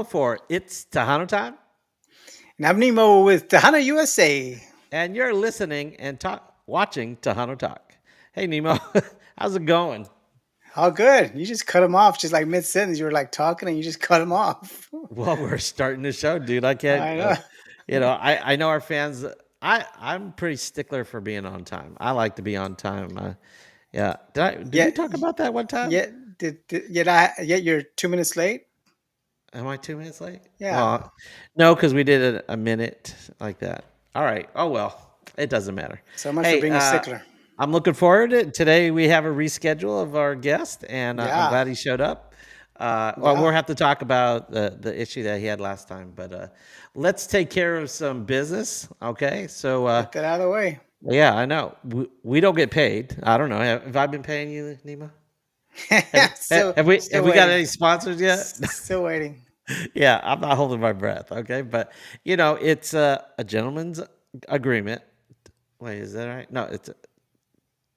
for It's Tejano Time, And I'm Nemo with Tejano USA. and you're listening and watching Tejano Talk. Hey, Nemo, how's it going? All good. You just cut him off just like mid sentence. You were like talking and you just cut him off. Well, we're starting the show, dude. I can't, I know. I know our fans. I'm pretty stickler for being on time. I like to be on time. Yeah. Did we Yet, talk about that one time? yet you're 2 minutes late. Am I 2 minutes late? Yeah. Well, no, because we did it a minute like that. All right. Oh well, it doesn't matter. So much for Hey, being a stickler. I'm looking forward to it. Today we have a reschedule of our guest, and I'm Yeah. glad he showed up. Well, Yeah. we'll have to talk about the issue that he had last time, but let's take care of some business. Okay, so Get that out of the way. yeah, I know we don't get paid. I don't know. Have I been paying you, Nima? Have, Still, have we still have we got waiting. any sponsors yet? Still waiting. Yeah, I'm not holding my breath. Okay, but it's a gentleman's agreement. Wait, is that right? No, it's a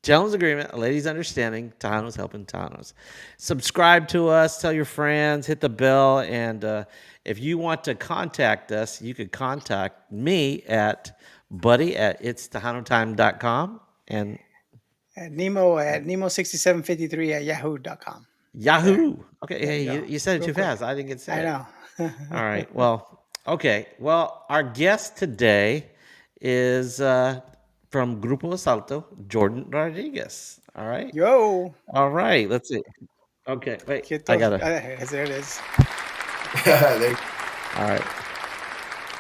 gentleman's agreement, a lady's understanding. Tejano's helping Tejanos. Subscribe to us, tell your friends, hit the bell, and if you want to contact us, you could contact me at buddy@ItsTejanoTime.com and At Nemo6753 at yahoo.com. Yahoo. Okay, There hey, you go. you said it Real too quick. fast. I didn't get to say I it. know. All right. Well, okay. Well, our guest today is from Grupo Alsalto, Jordan Rodriguez. All right. Yo. All right. Let's see. Okay. Wait. Get I those. gotta. There it is. They- All right.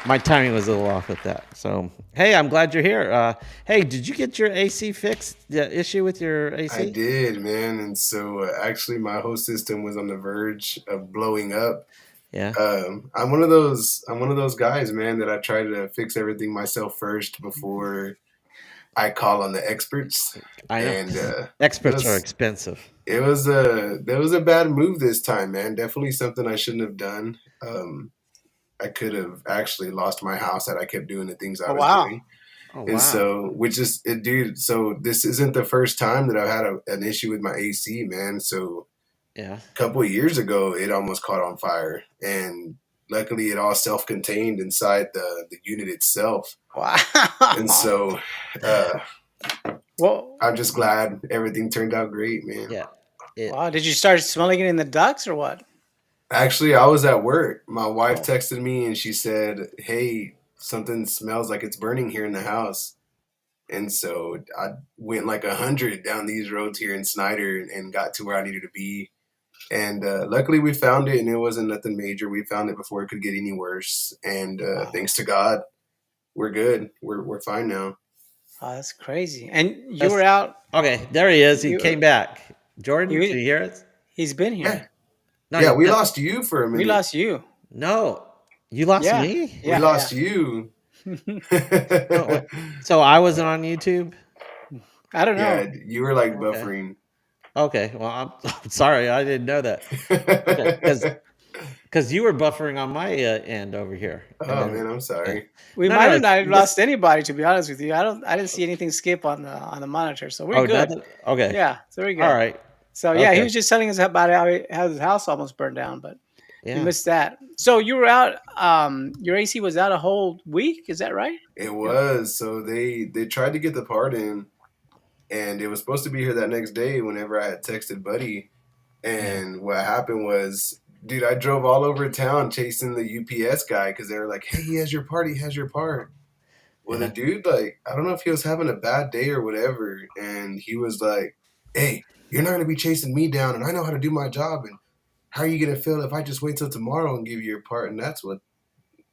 My timing was a little off with that. So, hey, I'm glad you're here. Hey, did you get your AC fixed? The issue with your I AC? did, man. And so actually, my whole system was on the verge of blowing up. Yeah. I'm one of those guys, man, that I try to fix everything myself first before I call on the experts. I know. And Experts it are was expensive. it was a bad move this time, man. Definitely something I shouldn't have done. I could have actually lost my house had I kept doing the things I Oh, was wow. doing. Oh, And wow. so, which is, dude, so this isn't the first time that I've had an issue with my AC, man. So Yeah. a couple of years ago, it almost caught on fire. And luckily, it all self contained inside the unit itself. Wow. And so, Well, I'm just glad everything turned out great, man. Yeah. wow. Did you start smelling it in the ducts or what? Actually, I was at work. My wife texted me and she said, "Hey, something smells like it's burning here in the house." And so I went like 100 down these roads here in Snyder and got to where I needed to be. And luckily, we found it, and it wasn't nothing major. We found it before it could get any worse. And Wow. thanks to God, we're good. We're fine now. Oh, that's crazy. And you were out. Okay, there he is. He You- came back. Jordan, you- can you hear us? He's been here. Yeah, No, yeah. We no, lost you for a minute. We lost you. No, you lost Yeah. me. We lost you. Oh, wait. So I wasn't on YouTube. I don't know. Yeah, you were like buffering. Okay, well, I'm sorry, I didn't know that. Okay, because you were buffering on my end over here. Oh man, I'm sorry. We No, might no, have not this- lost anybody, to be honest with you. I didn't see anything skip on the monitor, so we're Oh, good. nothing? Okay. Yeah, so we're good. All right. So yeah, he Okay. was just telling us about how his house almost burned down, but Yeah. you missed that. So you were out. Your AC was out a whole week. Is that right? It was. So they tried to get the part in, and it was supposed to be here that next day whenever I had texted Buddy. And what happened was, dude, I drove all over town chasing the UPS guy because they were like, "Hey, he has your part. He has your part." Well, Yeah. the dude, like, I don't know if he was having a bad day or whatever, and he was like, "Hey, you're not going to be chasing me down, and I know how to do my job, and how are you going to feel if I just wait till tomorrow and give you your part?" And that's what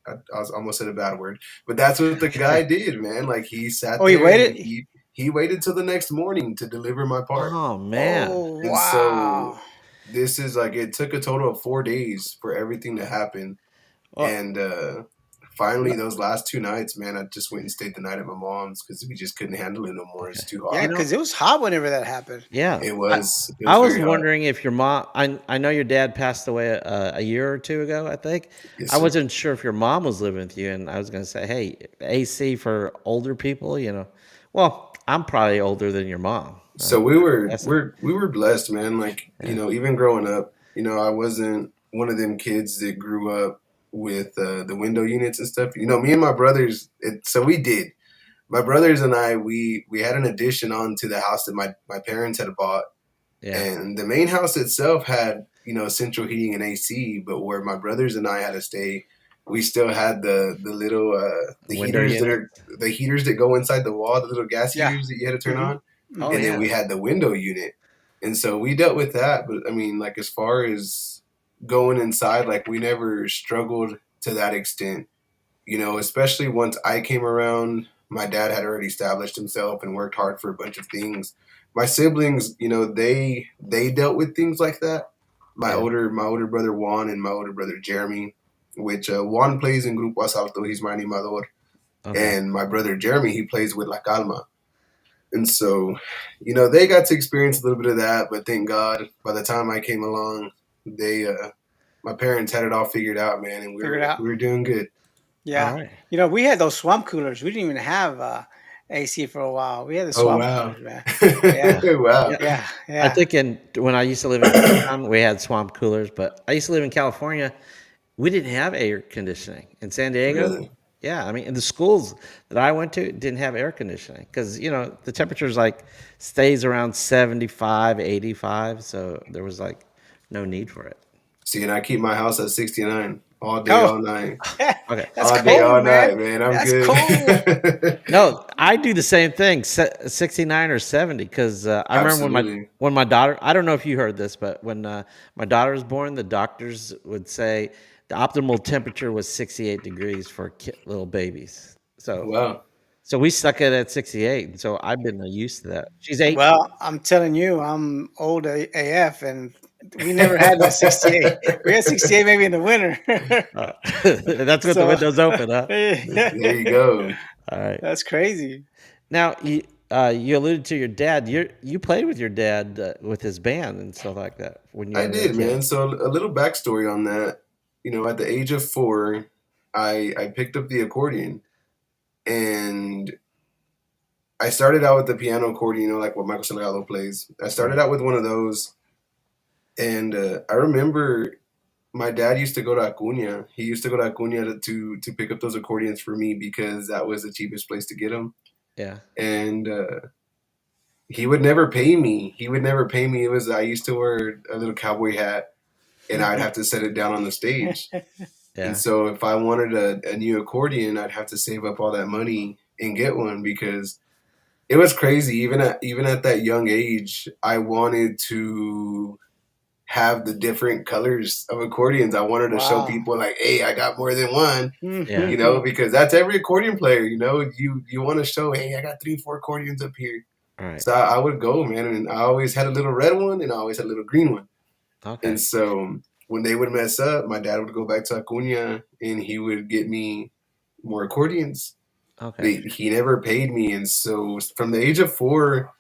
I was almost said a bad word, but that's what the guy did, man. Like, he sat Oh, he there waited? and he waited till the next morning to deliver my part. Oh man. Oh And wow. so this is like, it took a total of 4 days for everything to happen. Well, And finally, those last 2 nights, man, I just went and stayed the night at my mom's because we just couldn't handle it no more. It's too hot. Yeah, because it was hot whenever that happened. yeah. It was. I was very hot. wondering if your mom. I know your dad passed away a year or two ago. I think. Yes, I sir. wasn't sure if your mom was living with you, and I was going to say, hey, AC for older people. Well, I'm probably older than your mom. So we were that's- we were blessed, man. Like, even growing up, I wasn't one of them kids that grew up with the window units and stuff. You know, me and my brothers. So we did. My brothers and I, we had an addition onto the house that my parents had bought, Yeah. and the main house itself had, you know, central heating and AC. But where my brothers and I had to stay, we still had the little the Window heaters that unit. are the heaters that go inside the wall, the little gas Yeah. heaters that you had to turn Mm-hmm. on, Oh and Mm-hmm. then yeah. we had the window unit, and so we dealt with that. But I mean, like as far as going inside, like we never struggled to that extent, you know, especially once I came around. My dad had already established himself and worked hard for a bunch of things. My siblings, you know, they dealt with things like that. Yeah. My older brother Juan and my older brother Jeremy, which Juan plays in Grupo Alsalto, he's my animador, Okay. and my brother Jeremy, he plays with La Calma. And so, you know, they got to experience a little bit of that, but thank God, by the time I came along, they my parents had it all figured out, man, and Figure it out. we were doing good. All Yeah. right. We had those swamp coolers. We didn't even have AC for a while. We had the Oh swamp wow. coolers, man. Yeah. Yeah. Wow. Yeah. I Yeah. think when I used to live in Tucson, we had swamp coolers, but I used to live in California. We didn't have air conditioning in San Diego. Really? Yeah, I mean, in the schools that I went to didn't have air conditioning because the temperature's like stays around 75, 85, so there was like no need for it. See, and I keep my house at 69 all day, Oh, all night. Okay. that's All day, cold, all man. night, man. I'm That's good. cold. No, I do the same thing, 69 or 70, because I remember Absolutely. when my daughter. I don't know if you heard this, but when my daughter was born, the doctors would say the optimal temperature was 68 degrees for little babies. Wow. So we stuck it at 68, and so I've been used to that. She's 8. Well, I'm telling you, I'm old AF, and we never had that 68. We had 68 maybe in the winter. That's with the So, windows open, huh? There you go. All right. that's crazy. Now you alluded to your dad. You played with your dad with his band and stuff like that when you I were a did, kid. man. So a little backstory on that. You know, at the age of 4, I picked up the accordion, and I started out with the piano accordion, you know, like what Michael Salgado plays. I started Right. out with one of those, and I remember my dad used to go to Acuña. He used to go to Acuña to pick up those accordions for me because that was the cheapest place to get them. Yeah. And he would never pay me. He would never pay me. It was I used to wear a little cowboy hat, and I'd have to set it down on the stage. And Yeah. so if I wanted a new accordion, I'd have to save up all that money and get one because it was crazy. Even at that young age, I wanted to have the different colors of accordions. I wanted to show Wow. people like, hey, I got more than one, Yeah. you know, because that's every accordion player, you know. You want to show, hey, I got 3, 4 accordions up here. All right. So I would go, man, and I always had a little red one and I always had a little green one. Okay. And so when they would mess up, my dad would go back to Acuña and he would get me more accordions. Okay. But he never paid me, and so from the age of 4,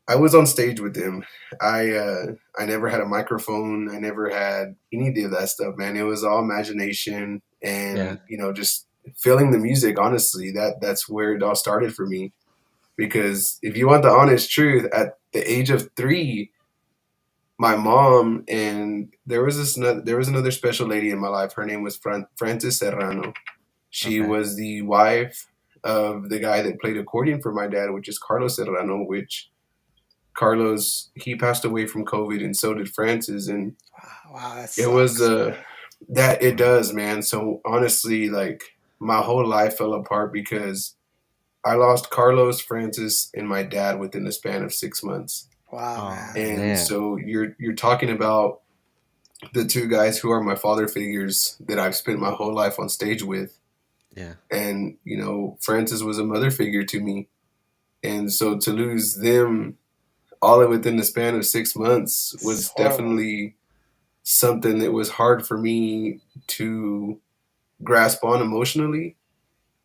I was on stage with him. I never had a microphone. I never had any of that stuff, man. It was all imagination Yeah. and you know just feeling the music. Honestly, that's where it all started for me. Because if you want the honest truth, at the age of 3, my mom and there was another special lady in my life. Her name was Frances Serrano. She Okay. was the wife of the guy that played accordion for my dad, which is Carlos Serrano, which Carlos, he passed away from COVID, and so did Francis. And Wow, that it was sucks. that it does, man. So honestly, like my whole life fell apart because I lost Carlos, Francis, and my dad within the span of 6 months. Wow, Oh man. And man. so you're talking about the two guys who are my father figures that I've spent my whole life on stage with. Yeah. And you know, Francis was a mother figure to me, and so to lose them all within the span of 6 months It's was horrible. definitely something that was hard for me to grasp on emotionally.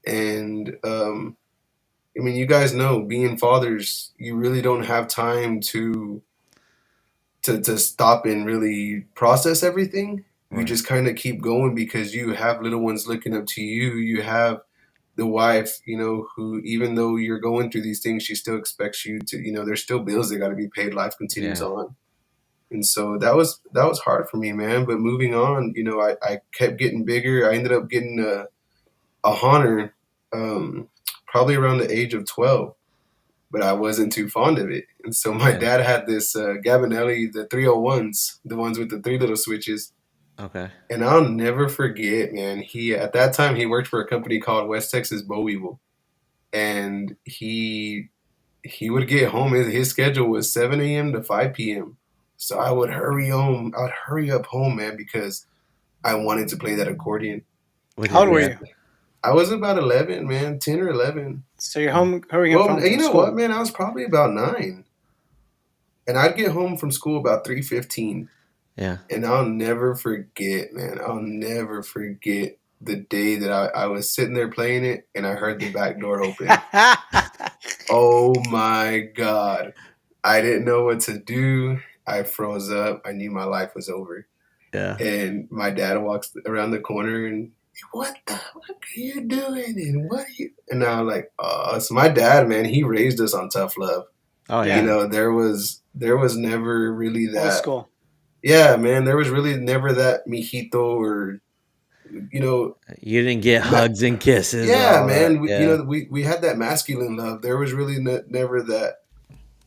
And I mean, you guys know, being fathers, you really don't have time to stop and really process everything. You Right. just kind of keep going because you have little ones looking up to you. You have the wife, you know, who even though you're going through these things, she still expects you to, you know, there's still bills that got to be paid. Life continues Yeah. on. And so that was hard for me, man. But moving on, I kept getting bigger. I ended up getting a Honor, um, probably around the age of 12, but I wasn't too fond of it. And so my Yeah. dad had this Gabinelli, the 301s, the ones with the three little switches. Okay. And I'll never forget, man. He at that time he worked for a company called West Texas Bow Weevil, and he would get home. His schedule was 7 a.m. to 5 p.m. So I would hurry home. I would hurry up home, man, because I wanted to play that accordion. With How your old were And you? dad. I was about 11, man, 10 or 11. So you're Mm. home hurrying up Well, home you from know what, school. man? I was probably about 9, and I'd get home from school about 3:15. Yeah. And I'll never forget, man. I'll never forget the day that I was sitting there playing it and I heard the back door open. Oh my God. I didn't know what to do. I froze up. I knew my life was over. Yeah. And my dad walks around the corner and, what are you doing? And what are you? And now I'm like, oh, so my dad, man, he raised us on tough love. Oh You Yeah, yeah. know, there was never really old that. school. Yeah, man, there was really never that mijito or you know, You didn't get ma- hugs and kisses and yeah, all that. man. Yeah. We had that masculine love. There was really never that.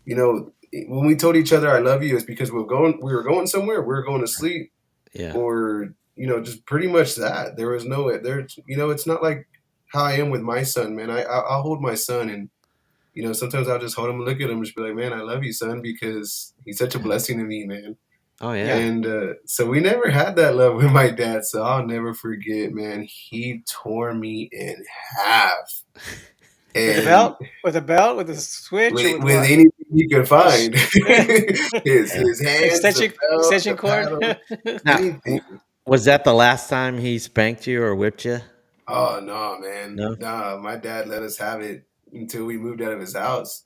When we told each other "I love you," it's because we were going somewhere. We were going to sleep, Yeah. or just pretty much that. There was no there's it's not like how I am with my son, man. I'll hold my son, and sometimes I'll just hold him and look at him and just be like, man, I love you, son, because he's such a Yeah. blessing to me, man. Oh yeah. Yeah. And so we never had that love with my dad. So I'll never forget, man. He tore me in half, With the and belt? With the belt? With the switch or with with what? anything he could A sh- find, his Yeah. his hands, the extension belt, extension the cord? paddle, Now, anything. was that the last time he spanked you or whipped you? Oh no, man, No. nah. My dad let us have it until we moved out of his house,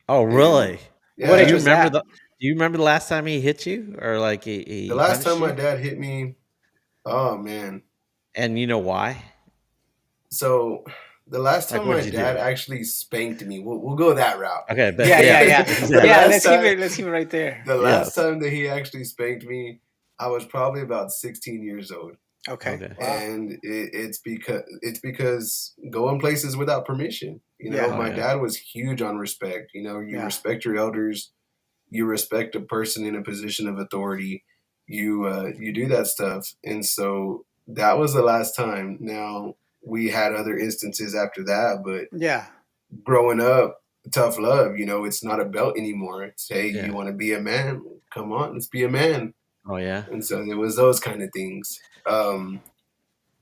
Oh, and really? What Do age you yeah, was remember that? the Do you remember the last time he hit you or like the he last punished time my you? dad hit me, oh man. And you know why? So the last Like, time what my did you do? dad actually spanked me, we'll go that route. Okay, but Yeah, yeah, yeah, yeah. the exactly. Yeah, last time let's keep it right there. the last Yes. time that he actually spanked me, I was probably about 16 years old. Okay. Okay. Wow. And it's because going places without permission. Yeah. Oh My yeah. dad was huge on respect. You Yeah. respect your elders, you respect a person in a position of authority, you do that stuff. And so that was the last time. Now we had other instances after that, but Yeah. growing up, tough love, it's not a belt anymore. It's, hey, you Yeah. want to be a man? Come on, let's be a man. Oh yeah. And so there was those kind of things.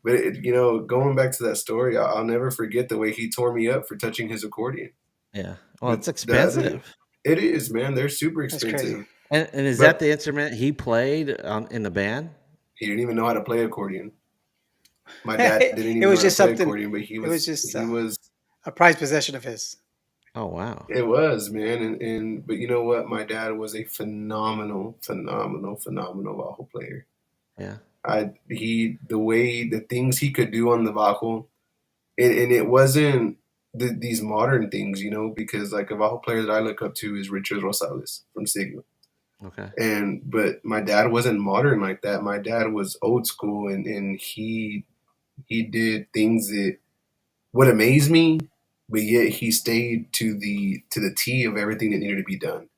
But going back to that story, I'll never forget the way he tore me up for touching his accordion. Yeah. Well, But it's the other, expensive. it is, man, they're super That's crazy. expensive. And is that But the instrument he played in the band? he didn't even know how to play accordion. My dad didn't It even know was how to just play something. accordion, but he It was was just he was a prized possession of his. Oh wow. it was, man. And but you know what? My dad was a phenomenal, phenomenal, phenomenal bajo player. Yeah. The way the things he could do on the bajo, and it wasn't these modern things, because like a bajo player that I look up to is Richard Rosales from Sigma. Okay. But my dad wasn't modern like that. My dad was old school, and he did things that would amaze me, but yet he stayed to the T of everything that needed to be done.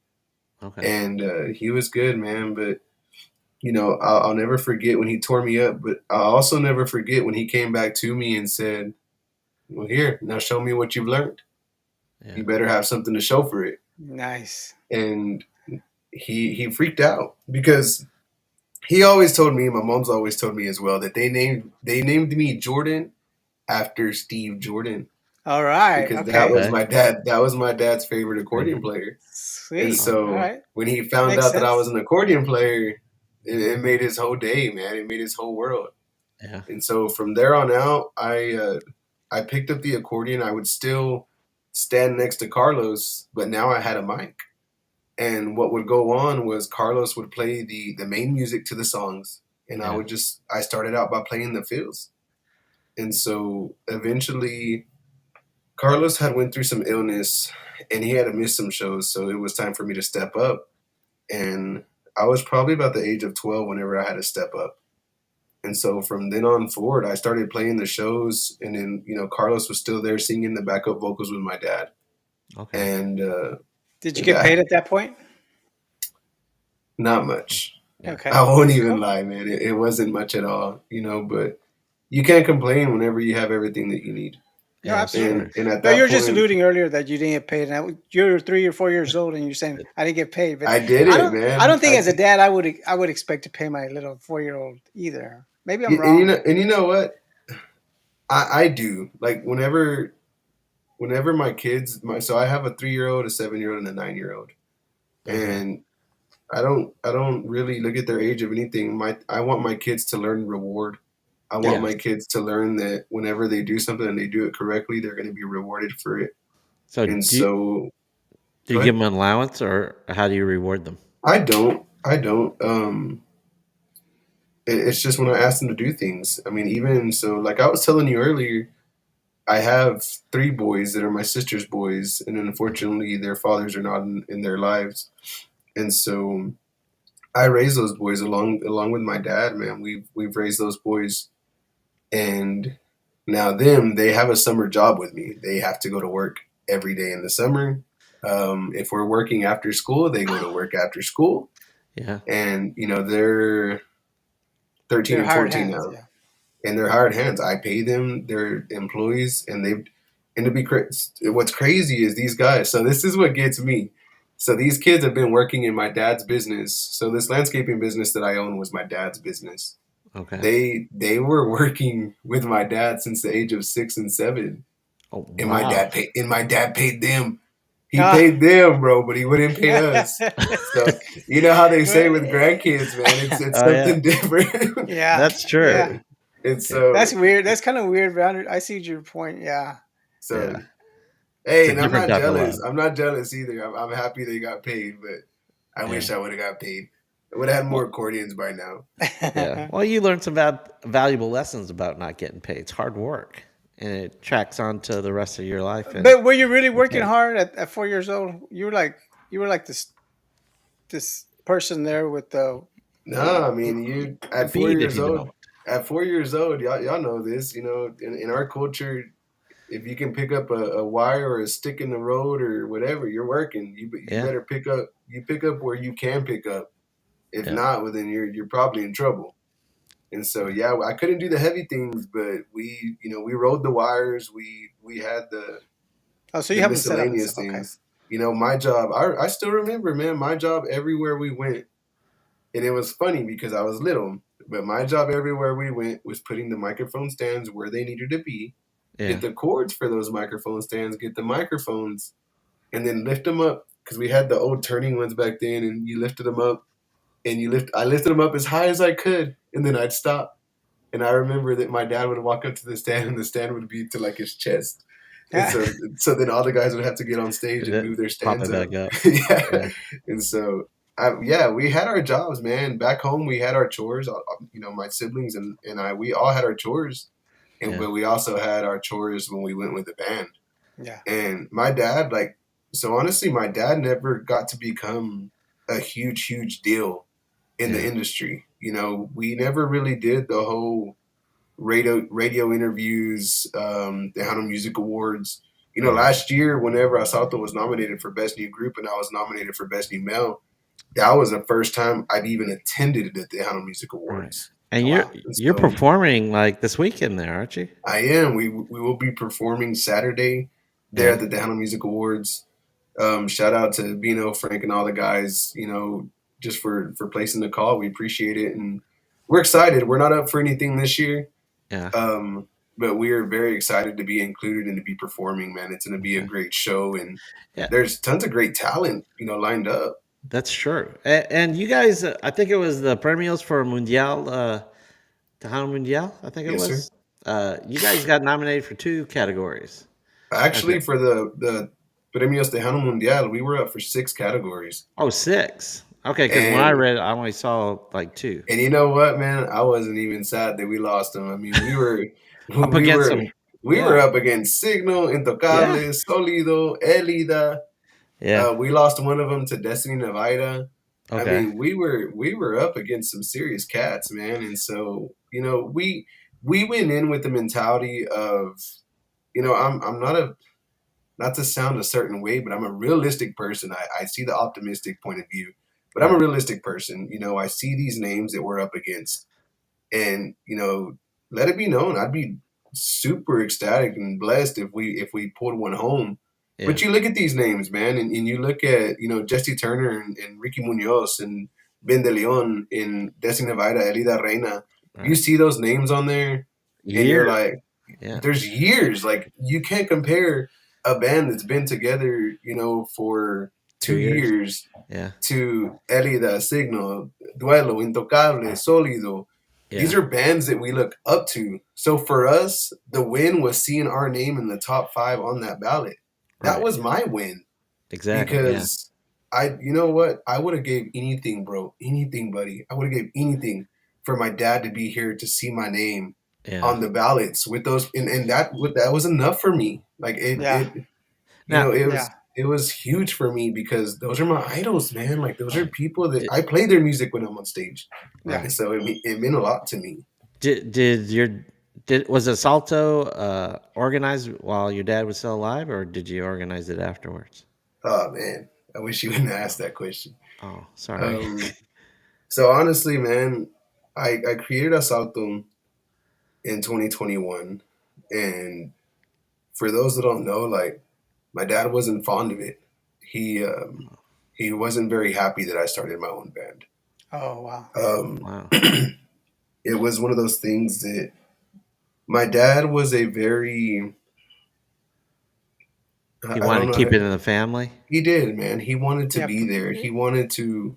Okay. And he was good, man. But I'll never forget when he tore me up. But I'll also never forget when he came back to me and said, "Well, here, now show me what you've learned. Yeah. You better have something to show for it." Nice. And he freaked out because he always told me, my mom's always told me as well, that they named me Jordan after Steve Jordan, All right. because that Okay. was Okay. my dad. That was my dad's favorite accordion Favorite. player. And Sweet. Oh, All so right. when he found Makes out that I was sense. an accordion player, it made his whole day, man. It made his whole world. yeah. And so from there on out, I picked up the accordion. I would still stand next to Carlos, but now I had a mic. And what would go on was Carlos would play the main music to the songs, and Yeah. I started out by playing the fills. And so eventually Carlos had went through some illness and he had to miss some shows, so it was time for me to step up. And I was probably about the age of 12 whenever I had to step up. And so from then on forward, I started playing the shows, and then Carlos was still there singing the backup vocals with my dad, Okay. and Did you get that paid at that point? not much. Yeah. I Okay. won't even Cool. lie, man. It wasn't much at all, but you can't complain whenever you have everything that you need. No, Yeah, that's absolutely. true. And at No, you that were just point, alluding earlier that you didn't get paid, and you're 3 or 4 years old, and you're saying It- I didn't get paid. But I did I it, don't, I man. don't think as a dad I would expect to pay my little 4-year-old either. Maybe I'm And wrong. you know what? I do. Like whenever my kids, so I have a 3-year-old, a 7-year-old, and a 9-year-old, okay. and I don't really look at their age of anything. I want my kids to learn reward. I want Yes. my kids to learn that whenever they do something and they do it correctly, they're going to be rewarded for it. So And do you, so, do go you give ahead. them an allowance, or how do you reward them? I don't. I don't. It's just when I ask them to do things. I mean, even so, like I was telling you earlier, I have 3 boys that are my sister's boys, and unfortunately, their fathers are not in their lives. And so, I raised those boys along with my dad. Man, we've raised those boys, and now they have a summer job with me. They have to go to work every day in the summer. If we're working after school, they go to work after school, Yeah. and they're 13 They're and hired 14 hands. now, Yeah. and they're hired hands. I pay them; they're employees, and they've and to be what's crazy is these guys. So this is what gets me. So these kids have been working in my dad's business. So this landscaping business that I own was my dad's business. Okay. They were working with my dad since the age of 6 and 7, Oh, and wow. my dad paid them. He Ah. paid them, bro, but he wouldn't pay us. So you know how they say But, with grandkids, man, it's Oh, yeah. something different. yeah, That's true. yeah. and, and Yeah. That's so weird. That's kind of weird. But I see your point. Yeah. so Yeah. It's hey, a and I'm different not type of jealous. love. I'm not jealous either. I'm happy they got paid, but I Yeah. wish I would have got paid. I would have had more Well, accordions by now. yeah. Well, you learned some valuable lessons about not getting paid. It's hard work, and it tracks on to the rest of your life. And But were you really working okay. hard at 4 years old? You were like this person there with No, I mean you The at four bead, if years you old. know At 4 years old, y'all know this. In our culture, if you can pick up a wire or a stick in the road or whatever, you're working. it. You Yeah. better pick up where you can pick up. If Yeah. not, well then you're probably in trouble. And so yeah, I couldn't do the heavy things, but we rode the wires. We had Oh, so you the have them set up and miscellaneous stuff. Okay. things. My job. I still remember, man. My job everywhere we went, and it was funny because I was little, but my job everywhere we went was putting the microphone stands where they needed to be, get Yeah. the cords for those microphone stands, get the microphones, and then lift them up because we had the old turning ones back then, and you lifted them up, and I lifted them up as high as I could, and then I'd stop. And I remember that my dad would walk up to the stand, and the stand would be to like his chest. And Yeah. so then all the guys would have to get on stage And and move then their pop stands it up. back up. Yeah. Yeah. And so yeah, we had our jobs, man. Back home, we had our chores. My siblings and I, we all had our chores, Yeah. but we also had our chores when we went with the band. Yeah. And my dad, so honestly, my dad never got to become a huge deal in the Yeah. industry. We never really did the whole radio interviews, Tejano Music Awards. Yeah. Last year, whenever Alsalto was nominated for Best New Group and I was nominated for Best New Male, that was the first time I've even attended the Tejano Music Right. Awards. And Oh, you're wow. And you're so performing like this weekend there, aren't you? I am. We will be performing Saturday there Yeah. at the Tejano Music Awards. Shout out to Bino, Frank, and all the guys. Just for placing the call. We appreciate it, and we're excited. We're not up for anything this year, Yeah. but we are very excited to be included and to be performing. Man, it's going to be a Okay. great show, and Yeah. there's tons of great talent, lined up. That's true. And you guys, I think it was the premios for Mundial, Tejano Mundial. I think it Yes, sir. was. You guys got nominated for 2 categories. Okay. Actually, for the Premios Tejano Mundial, we were up for 6 categories, Oh, 6. Okay, because when I and read it, I only saw like 2. and you know what, man? I wasn't even sad that we lost them. I mean, we were Up we against were some. we were Yeah. up against Signal, Yeah. Intocable, Solido, Elida. Yeah. We lost one of them to Destiny Navaida. I Okay. mean, we were up against some serious cats, man, and so we went in with the mentality of I'm not a not to sound a certain way, but I'm a realistic person. I see the optimistic point of view, but I'm a Right. realistic person. I see these names that we're up against, and let it be known, I'd be super ecstatic and blessed if we pulled one home. Yeah. But you look at these names, man, and you look at Jesse Turner and Ricky Munoz and Ben De Leon and Desi Navaira, Elida Reina. You Right. see those names on there, and you're Years. like, Yeah. there's years. Like you can't compare a band that's been together, for 2 years. 2 years Yeah. to Elida, Signo, Duelo, Intocable, Sólido. These Yeah. are bands that we look up to. So for us, the win was seeing our name in the top five on that ballot. That Right. was my win Exactly. Yeah. because you know what? I would have gave anything, bro. Anything, buddy. I would have gave anything for my dad to be here to see my name Yeah. on the ballots with those, and that was enough for me. Like Yeah. Now, it Yeah. was huge for me because those are my idols, man. Like those are right. people that Did, I play their music when I'm on stage, Yeah. right. and so it meant a lot to me. Did your did was Assalto organized while your dad was still alive, or did you organize it afterwards? Oh man, I wish you wouldn't ask that question. Oh, sorry. Um, so honestly, man, I created Asalto in 2021, and for those that don't know, like my dad wasn't fond of it. He wasn't very happy that I started my own band. Oh wow. Um, Wow. it was one of those things that my dad was a very He I don't wanted to know keep how, it in the family. he did, man. He wanted to Yeah. be there. He wanted to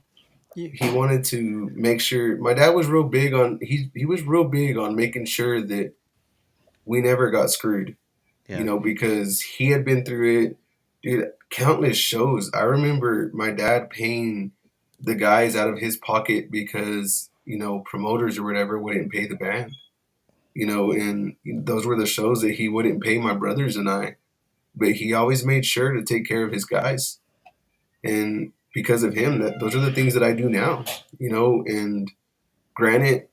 You, make sure my dad was real big on he was real big on making sure that we never got screwed, Yeah. because he had been through it, dude, countless shows. I remember my dad paying the guys out of his pocket because, promoters or whatever wouldn't pay the band, and those were the shows that he wouldn't pay my brothers and I, but he always made sure to take care of his guys. And because of him, that those are the things that I do now, and granted,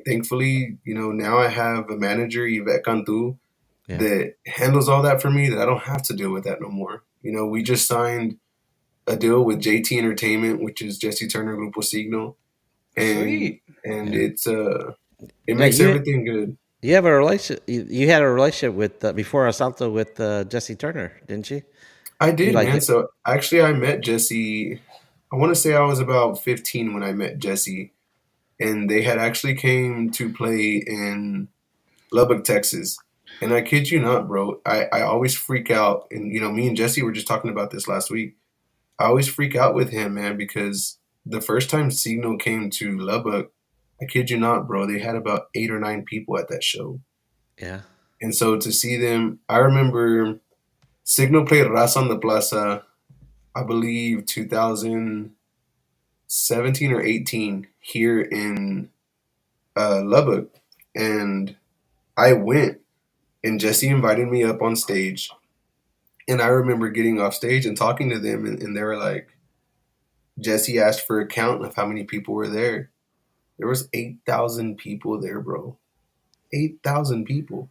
thankfully, now I have a manager, Yvette Cantu, Yeah. that handles all that for me, that I don't have to deal with that no more. We just signed a deal with JT Entertainment, which is Jesse Turner Grupo Signo, and sweet. Yeah. it Now makes everything good. you have a relationship. You had a relationship with before Assalto with Jesse Turner, didn't you? I You did, like man. it? So actually, I met Jesse. I want to say I was about 15 when I met Jesse, and they had actually came to play in Lubbock, Texas. And I kid you not, bro. I always freak out, and me and Jesse were just talking about this last week. I always freak out with him, man, because the first time Signal came to Lubbock, I kid you not, bro, they had about 8 or 9 people at that show. Yeah. And so to see them, I remember Signal played Ras on the Plaza, I believe 2017 or 18 here in Lubbock. And I went, and Jesse invited me up on stage. And I remember getting off stage and talking to them, and they were like, Jesse asked for a count of how many people were there. There was 8,000 people there, bro. 8,000 people.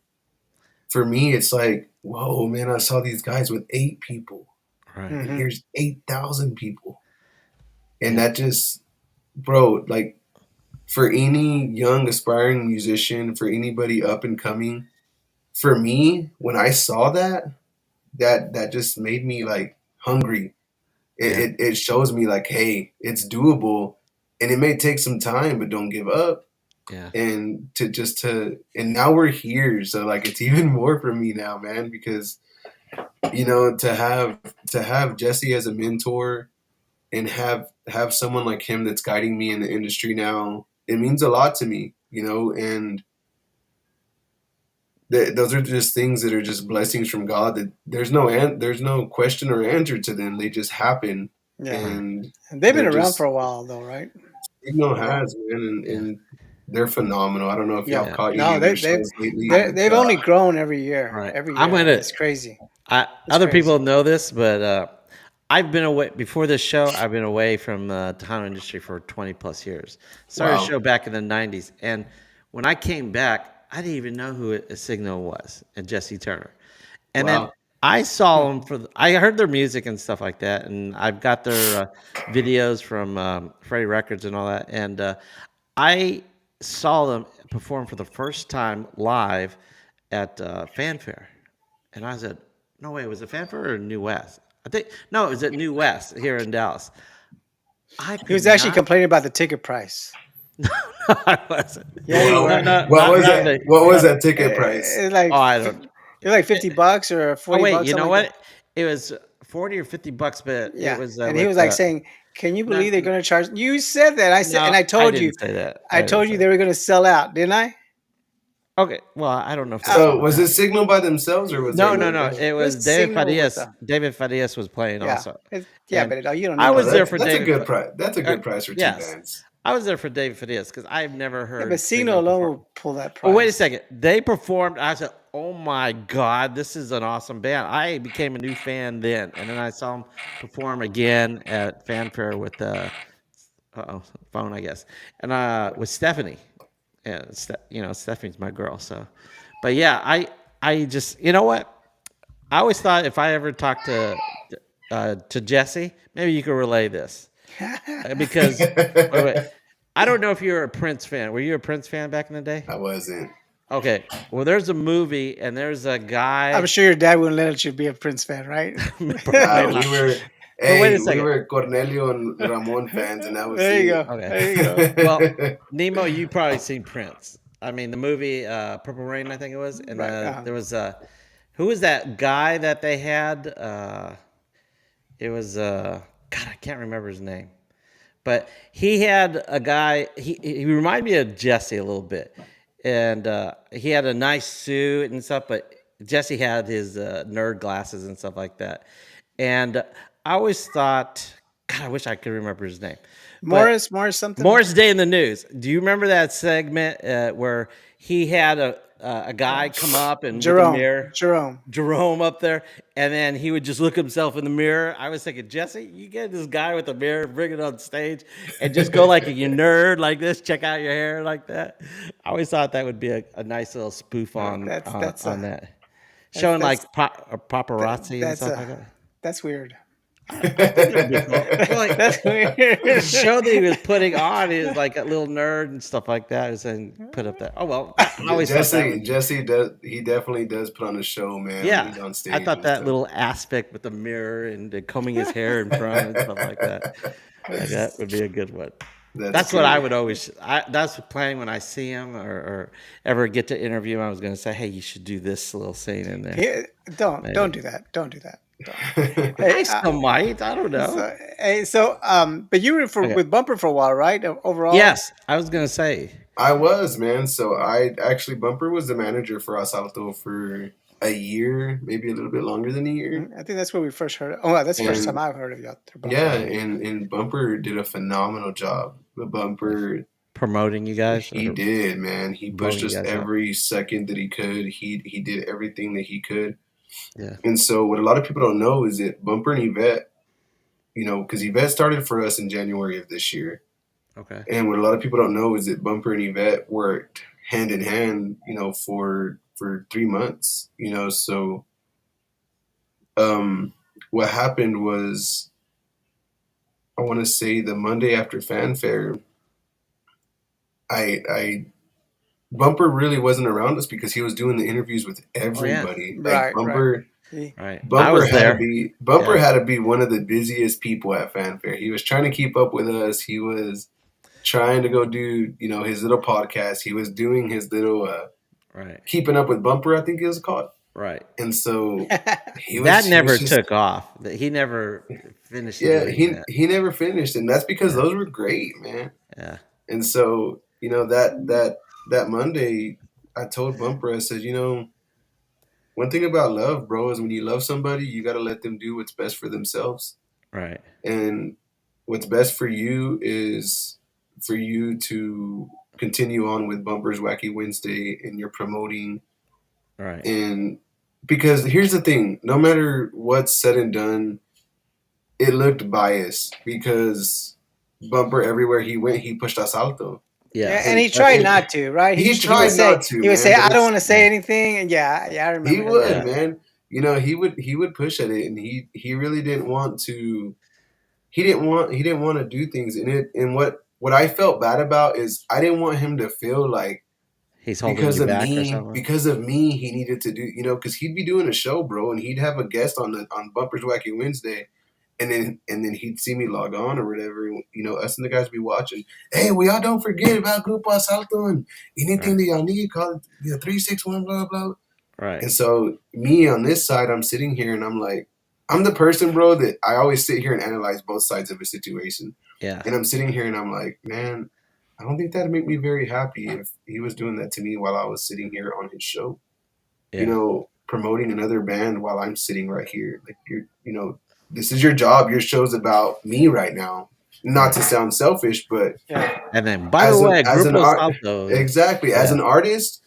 For me, it's like, whoa, man, I saw these guys with 8 people. Right. And Hmm. here's 8,000 people. And Yeah. that just, bro, like for any young aspiring musician, for anybody up and coming, for me, when I saw that, that just made me like hungry. Yeah. It shows me like, hey, it's doable, and it may take some time, but don't give up. Yeah. And and now we're here, so like it's even more for me now, man, because to have Jesse as a mentor and have someone like him that's guiding me in the industry now, it means a lot to me, and those are just things that are just blessings from God, that there's no question or answer to them. They just happen, Yeah. Right. and And they've been they're around for just a while though, right? Signal A while. has, man, and, Yeah. they're phenomenal. I don't know if y'all Yeah. Yeah. caught any No, of their shows lately, they've but only grown every year. Right. Every I'm year. gonna. It's crazy. It's Other people crazy. know this, but I've been away before this show. I've been away from the Tejano industry for 20 plus years. Started a Wow. show back in the 90s. And when I came back, I didn't even know who a Signal was and Jesse Turner. And then Wow. I saw them I heard their music and stuff like that. And I've got their videos from Freddie Records and all that. And I saw them perform for the first time live at Fanfare. And I said, no, wait, was it Fanfare or New West? I think, no, it was at New West here in Dallas. I He could was actually not, complaining about the ticket price. no, I wasn't. Yeah, you Well, No, were. no, what was not that? the, What was no. that ticket price? It's Oh, like I don't, it was like $50 or oh, 40 wait, bucks, you know something like that. what? It was 40 or 50 bucks, but it Yeah, was and he with, was like saying, "Can you no, believe they're going to charge?" You said that. I said, no, and I didn't say that. I I didn't told say you that. they were going to sell out, didn't I? Okay, well, I don't know if they're Uh, So selling was out. it Signal by themselves or was there No, no, another no. band? It it was was David Signal with Farias. the David Farias was playing yeah, also, yeah, and but you don't I need Oh, was those. there that's for that's a David. good price. That's a Uh, good price for two yes, bands. I was there for David Farias because I've never Yeah, but heard Signal Signal alone perform. will pull that Oh, wait a price. second. They performed. I said, "Oh my God, this is an awesome band." I became a new fan then, and then I saw them perform again at Fanfare with phone, I guess, and with Stephanie. Yeah, Stephanie's my girl. So, but yeah, I just you know what? I always thought if I ever talked to Jesse, maybe you could relay this because wait, wait, I don't know if you're a Prince fan. Were you a Prince fan back in the day? I wasn't. Okay, well, there's a movie and there's a I'm guy. sure your dad wouldn't let you be a Prince fan, right? Probably We not. were, But wait a hey, we second. were Cornelio and Ramon fans, and that was There you it. go. Okay. There you go. Well, Nemo, you probably seen Prince. I mean, the movie Purple Rain, I think it was, and Right. there was who was that guy that they had? It was God, I can't remember his name, but he had a guy. He reminded me of Jesse a little bit, and he had a nice suit and stuff. But Jesse had his nerd glasses and stuff like that. And I always thought, God, I wish I could remember his name, but Morris something. Morris Day in the News. Do you remember that segment where he had a guy come up and with a mirror? Jerome. Jerome up there, and then he would just look himself in the mirror. I was thinking, Jesse, you get this guy with a mirror, bring it on stage, and just go like a you nerd like this, check out your hair like that. I always thought that would be a nice little spoof That's on that, that's showing that's like paparazzi and that's stuff like that. that's weird. I think that would be cool. Well, like That's weird. the show that he was putting on is like a little nerd and stuff like that. Was then put up there. Oh well, I always thought that Jesse, was Jesse does. He definitely does put on a show, man, when yeah. he's on I stage thought and that stuff. little aspect with the mirror and combing his hair in front and stuff like that. Like that would be a good one. That's That's what I great. would always. That's the plan when I see him or ever get to interview him. I was going to say, hey, you should do this little scene in there. Here, don't Maybe do that. Don't do that. Don't. Hey, I still might. I don't know. but you were Okay. with Bumper for a while, right? Overall, Yes, I was going to say. I was, man. So I actually Bumper was the manager for Alsalto for a year, maybe a little bit longer than a year. I think that's where we first heard. Oh, that's the first time And I've heard of you through Bumper. yeah, and Bumper did a phenomenal job. The Bumper, Promoting you guys he or did, man. He pushed voting you us guys out. every second that he could. He did everything that he could. Yeah. And so what a lot of people don't know is that Bumper and Yvette, because Yvette started for us in January of this year. Okay. And what a lot of people don't know is that Bumper and Yvette worked hand in hand, for 3 months. So what happened was, I want to say the Monday after Fanfare, I Bumper really wasn't around us because he was doing the interviews with Oh yeah. everybody. Like Right, right. Bumper, He- Right. I Bumper was had to there. be Bumper Yeah. had to be one of the busiest people at Fanfare. He was trying to keep up with us. He was trying to go do, his little podcast. He was doing his little Right. keeping up with Bumper, I think it was called. Right. And so he That was never just took off. He never finished yeah, doing he that. he never finished, and that's because Yeah. those were great, man. Yeah. And so, that Monday, I told Bumper, I said, one thing about love, bro, is when you love somebody, you got to let them do what's best for themselves. Right. And what's best for you is for you to continue on with Bumper's Wacky Wednesday, and you're promoting. Right. And because here's the thing, no matter what's said and done, it looked biased because Bumper everywhere he went, he pushed Asalto, Yeah, Yes. and he tried and not to, right? he He would tried say not to, he would man. say But I don't it's want to say Yeah. anything, and yeah, I he remember him doing would, Yeah. that. man. He would push at it, and he really didn't want to. He didn't want to do things in it. And what I felt bad about is I didn't want him to feel like He's holding you back or something. because of me he needed to do, because he'd be doing a show, bro, and he'd have a guest on Bumper's Wacky Wednesday, and then he'd see me log on or whatever, us and the guys be watching. Hey, we all don't forget about Grupo Alsalto, and anything Right. that y'all need, call it 361 blah blah. Right. And so me on this side, I'm sitting here and I'm like, I'm the person, bro, that I always sit here and analyze both sides of a situation. Yeah. And I'm sitting here and I'm like, man, I don't think that'd make me very happy if he was doing that to me while I was sitting here on his show, Yeah. promoting another band while I'm sitting right here. Like, this is your job. Your show's about me right now. Not Right. to sound selfish, but Yeah, And then, by the as an way, as an Grupo art Salto is exactly, as yeah. an artist,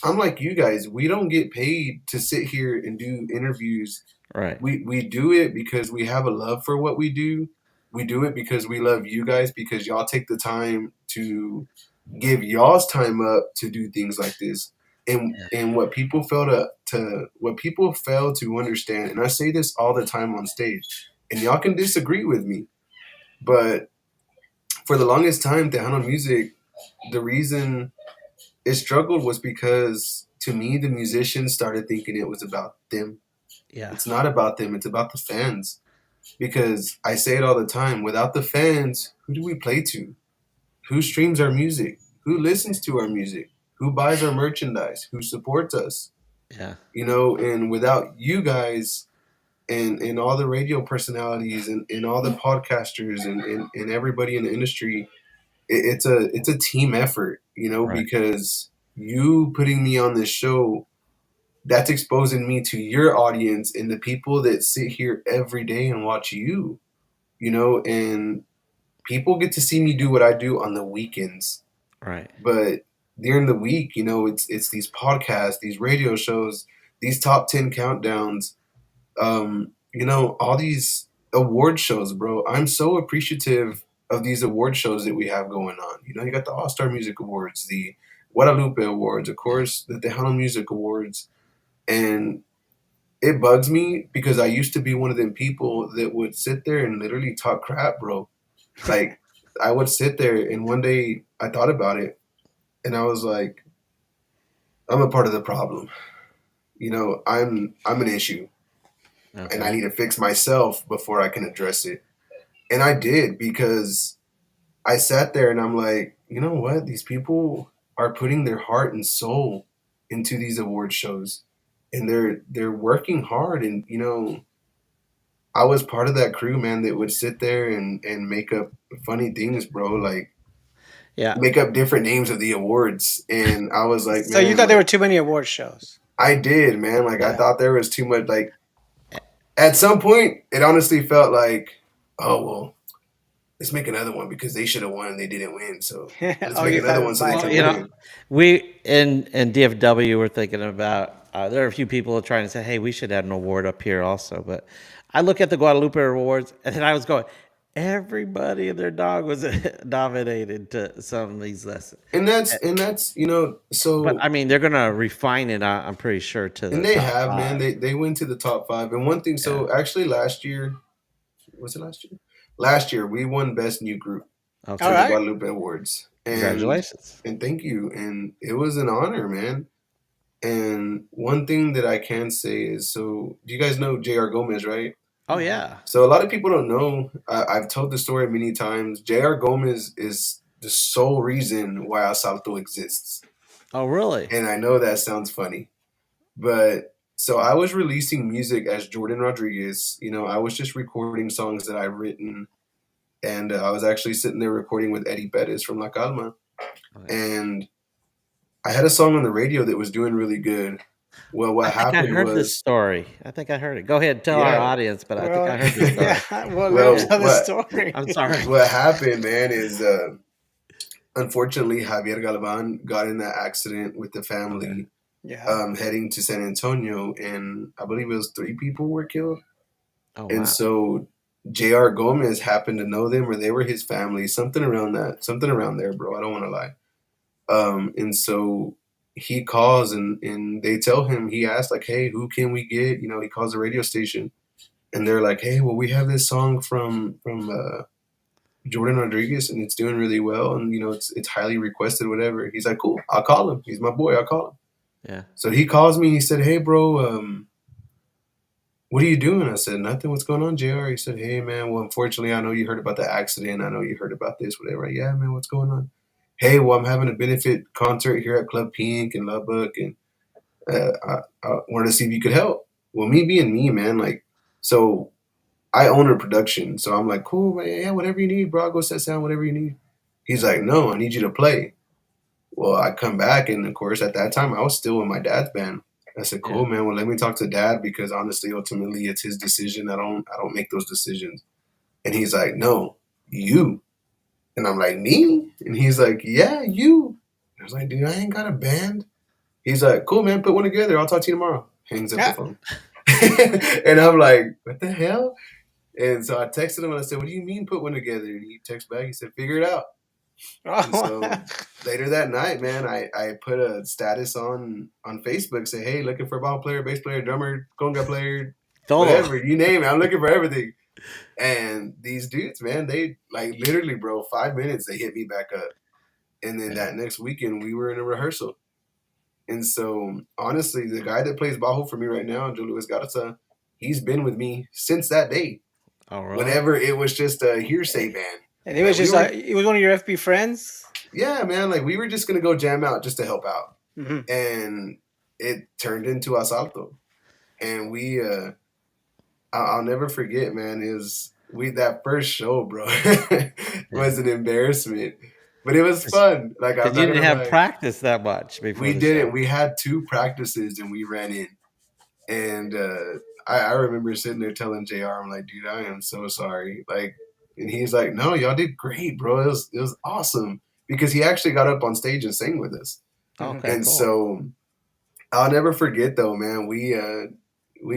I'm like you guys. We don't get paid to sit here and do interviews. Right. We do it because we have a love for what we do. We do it because we love you guys, because y'all take the time to give y'all's time up to do things like this. And what people fail to understand, and I say this all the time on stage, and y'all can disagree with me, but for the longest time, Tejano music, the reason it struggled was because, to me, the musicians started thinking it was about them. Yeah. It's not about them, it's about the fans. Because I say it all the time, without the fans, who do we play to? Who streams our music? Who listens to our music? Who buys our merchandise? Who supports us? Yeah. And without you guys and all the radio personalities and all the podcasters and everybody in the industry, it's a team effort, Right. because you putting me on this show, that's exposing me to your audience and the people that sit here every day and watch and people get to see me do what I do on the weekends. Right. But during the week, it's these podcasts, these radio shows, these top 10 countdowns, all these award shows, bro. I'm so appreciative of these award shows that we have going on. You got the All Star Music Awards, the Guadalupe Awards, of Yeah. course, the Tejano Music Awards. And it bugs me because I used to be one of them people that would sit there and literally talk crap, bro. Like, I would sit there, and one day I thought about it, and I was like, I'm a part of the problem. I'm an issue, and I Okay. need to fix myself before I can address it. And I did, because I sat there and I'm like, you know what? These people are putting their heart and soul into these award shows, and they're working hard. And I was part of that crew, man, that would sit there and make up funny things, bro. Like, Yeah. make up different names of the awards. And I was like, so you man, thought there were like, too many award shows? I did, man. Like, I Yeah. thought there was too much. Like, at some point, it honestly felt like, oh, well, let's make another one because they should have won and they didn't win. So let's Oh, make you thought another it one was so they biased Well, can like that? win. we in DFW were thinking about. There are a few people trying to say, "Hey, we should have an award up here also." But I look at the Guadalupe Awards, and then I was going, everybody and their dog was nominated to some of these lessons. And that's But so. I mean, they're gonna refine it. I'm pretty sure to And the they top have, man. five. They went to the top five. And one thing, Yeah. so actually last year, was it last year? Last year we won best new group All for Okay. the right. Guadalupe Awards, Congratulations. and thank you. And it was an honor, man. And one thing that I can say is, so do you guys know J.R. Gomez, right? Oh Mhm. yeah. So a lot of people don't know. I've told the story many times. J.R. Gomez is the sole reason why Asalto exists. Oh really? And I know that sounds funny, but so I was releasing music as Jordan Rodriguez. I was just recording songs that I've written, and I was actually sitting there recording with Eddie Perez from La Calma, Oh, yeah. and I had a song on the radio that was doing really good. Well, I what think I happened heard this was, story. I think I heard it. Go ahead, tell our yeah. audience. But I think Well, I heard this yeah. story. Well, let him Well, tell the what story. I'm sorry. what happened, man, is unfortunately Javier Galvan got in that accident with the Okay. family, Yeah. heading to San Antonio, and I believe it was 3 people were killed. Oh And wow. so J.R. Gomez happened to know them, or they were his family, something around that, something around there, bro. I don't want to lie. And so he calls and they tell him, he asked like, hey, who can we get? You know, he calls the radio station and they're like, hey, well, we have this song from Jordan Rodriguez and it's doing really well and you know it's highly requested, whatever. He's like, cool, I'll call him. He's my boy, I'll call him. Yeah. So he calls me, he said, hey bro, what are you doing? I said, nothing. What's going on, JR? He said, hey man, well unfortunately I know you heard about the accident. I know you heard about this, whatever. Yeah, man, what's going on? Hey, well I'm having a benefit concert here at Club Pink in Lubbock and I wanted to see if you could help. Well, me being me, man, like, so I own a production, so I'm like, cool, man, yeah, whatever you need, bro, I'll go set sound, whatever you need. He's like, no, I need you to play. Well, I come back, and of course, at that time, I was still in my dad's band. I said, Yeah. cool, man. Well, let me talk to dad because honestly, ultimately, it's his decision. I don't make those decisions. And he's like, no, you. And I'm like, me? And he's like, yeah, you. I was like, dude, I ain't got a band. He's like, cool, man, put one together. I'll talk to you tomorrow. Hangs up the Yeah. phone. And I'm like, what the hell? And so I texted him and I said, what do you mean put one together? And he texted back, he said, figure it out. And Oh, so later that night, man, I put a status on Facebook, say, hey, looking for a ball player, bass player, drummer, conga player, Todo. whatever, you name it. I'm looking for everything. And these dudes, man, they like literally, bro, 5 minutes, they hit me back up. And then Yeah. that next weekend, we were in a rehearsal. And so, honestly, the guy that plays bajo for me right now, Joe Luis Garza, he's been with me since that day. Oh really? Whenever it was just a hearsay band. and he was Like, we just were, he was one of your FB friends. yeah, man, like, we were just going to go jam out just to help out. Hmm. And it turned into Asalto. And I'll never forget, man, that first show, bro, Yeah. was an embarrassment. But it was fun. Like, I'm Because you not didn't going to have lie. practice that much before We the didn't. show. We had 2 practices and we ran in. And I remember sitting there telling JR, I'm like, dude, I am so sorry. Like, and he's like, no, y'all did great, bro. It was awesome because he actually got up on stage and sang with us. Hmm. Okay, And cool. so I'll never forget though, man. We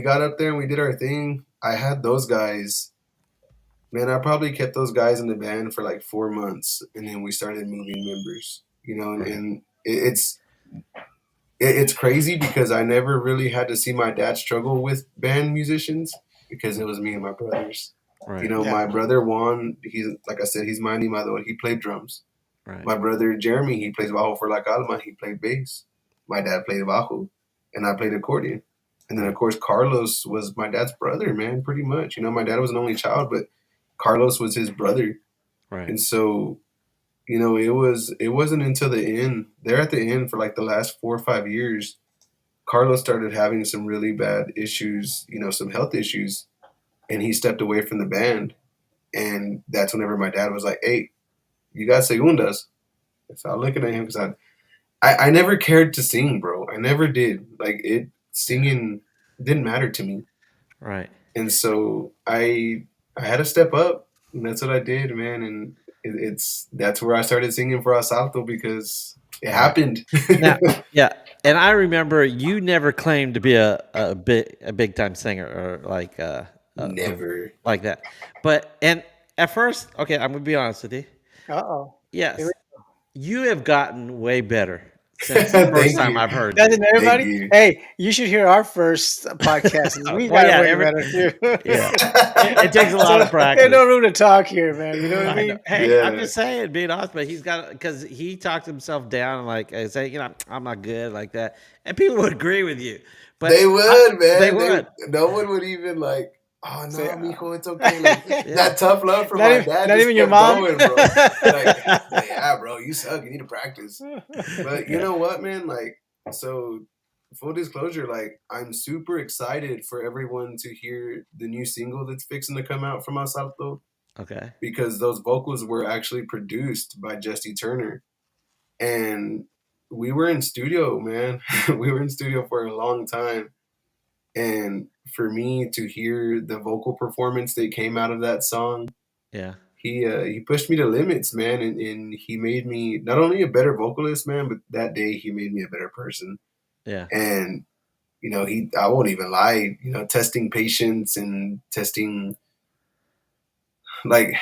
got up there and we did our thing. I had those guys. Man, I probably kept those guys in the band for like 4 months, and then we started moving members. You know, and, Right. and it's crazy because I never really had to see my dad struggle with band musicians because it was me and my brothers. You Right. know, Yeah. my brother Juan, he's like I said, he's my animador. He played drums. Right. My brother Jeremy, he plays bajo for La Calma. He played bass. My dad played bajo, and I played accordion. And then of Right. course Carlos was my dad's brother, man. Pretty much, you know, my dad was an only child, but Carlos was his brother, Right. and so you know it wasn't until the end. There at the end for like the last 4 or 5 years Carlos started having some really bad issues, you know, some health issues, and he stepped away from the band. And that's whenever my dad was like, "Hey, you got segundas." So I'm looking at him because I never cared to sing, bro. I never did. Like Yeah. singing didn't matter to me, Right. and so I had to step up, and that's what I did, man. And that's where I started singing for Asalto because it Right. happened. Now, yeah, and I remember you never claimed to be a big time singer or like Never. like that. But and at first, okay, I'm gonna be honest with you. Uh oh. Yes, you have gotten way better since the first Thank time you. I've heard you. Doesn't Thank everybody? you. Hey, you should hear our first podcast. We Well, got yeah, way better too. yeah, it takes a lot So of there's practice. no room to talk here, man. You know what I I know. mean? Hey, I'm Yeah. just saying, being honest, but he's got because he talks himself down, like I say, I'm not good like that, and people would agree with you, but They would, they man. would, No one would even like, oh no, Say, mijo, it's okay. Like yeah, that tough love from not my even, dad not just even your kept mom. going, bro. Like, yeah, bro, you suck. You need to practice. But you yeah, know what, man? Like, so full disclosure, like I'm super excited for everyone to hear the new single that's fixing to come out from Asalto okay, because those vocals were actually produced by Jesse Turner. And we were in studio, man. We were in studio for a long time. And for me to hear the vocal performance that came out of that song, yeah, he pushed me to limits, man, and he made me not only a better vocalist, man, but that day he made me a better person. yeah, And I won't even lie, testing patience and testing like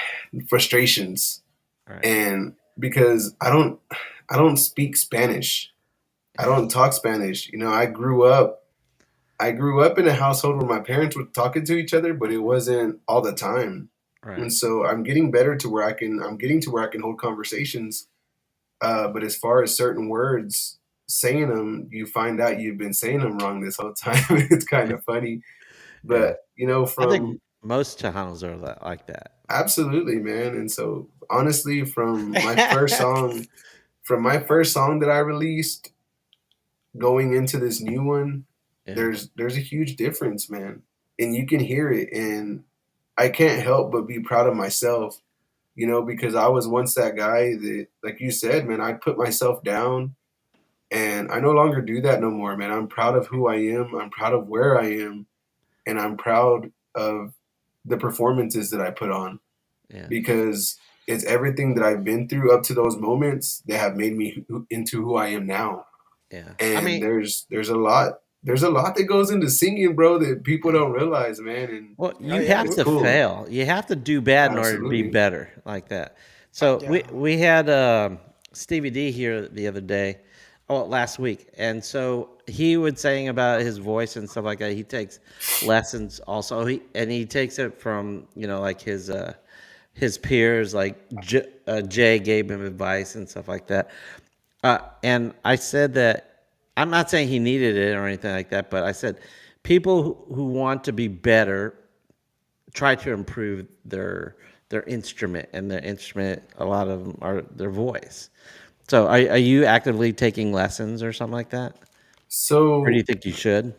frustrations. Right. And because I don't speak Spanish. I don't talk Spanish. I grew up in a household where my parents were talking to each other, but it wasn't all the time. Right. And so I'm getting better to where I'm getting to where I can hold conversations. But as far as certain words, saying them, you find out you've been saying them wrong this whole time. It's kind of funny. Yeah. But, I from think most Tejanos are like that. absolutely, man. And so honestly, from my first song that I released going into this new one, Yeah. there's a huge difference, man. And you can hear it. And I can't help but be proud of myself, because I was once that guy that, like you said, man, I put myself down, and I no longer do that no more, man. I'm proud of who I am. I'm proud of where I am, and I'm proud of the performances that I put on, Yeah. because it's everything that I've been through up to those moments that have made me into who I am now. Yeah. I And mean, there's a lot that goes into singing, bro, that people yeah. don't realize, man. And Well, Oh you yeah, have it's to cool. fail. You have to do bad in order to be Absolutely. better, like that. So we yeah. we had Stevie D here the other day, oh last week, and so he was saying about his voice and stuff like that. He takes lessons also. He takes it from like his peers, like Jay gave him advice and stuff like that. And I said that I'm not saying he needed it or anything like that, but I said people who want to be better try to improve their instrument, and their instrument, a lot of them are their voice. So are you actively taking lessons or something like that, or do you So think you should?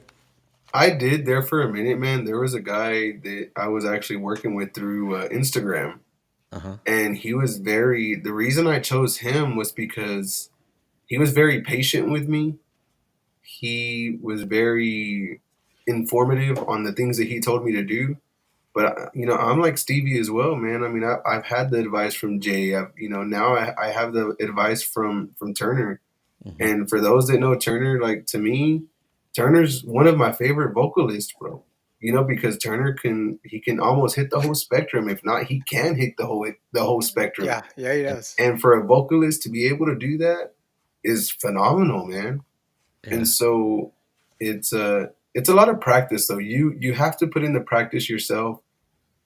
I did there for a minute, man. There was a guy that I was actually working with through Instagram, Uh-huh. and the reason I chose him was because he was very patient with me. He was very informative on the things that he told me to do. But I'm like Stevie as well, man. I mean, I've had the advice from Jay. Now I have the advice from Turner. Hmm. And for those that know Turner, like, to me, Turner's one of my favorite vocalists, bro. Because Turner can almost hit the whole spectrum. If not, he can hit the whole spectrum. Yeah, yeah, he does. And for a vocalist to be able to do that is phenomenal, man. And Yeah. so it's a lot of practice, though. You have to put in the practice yourself.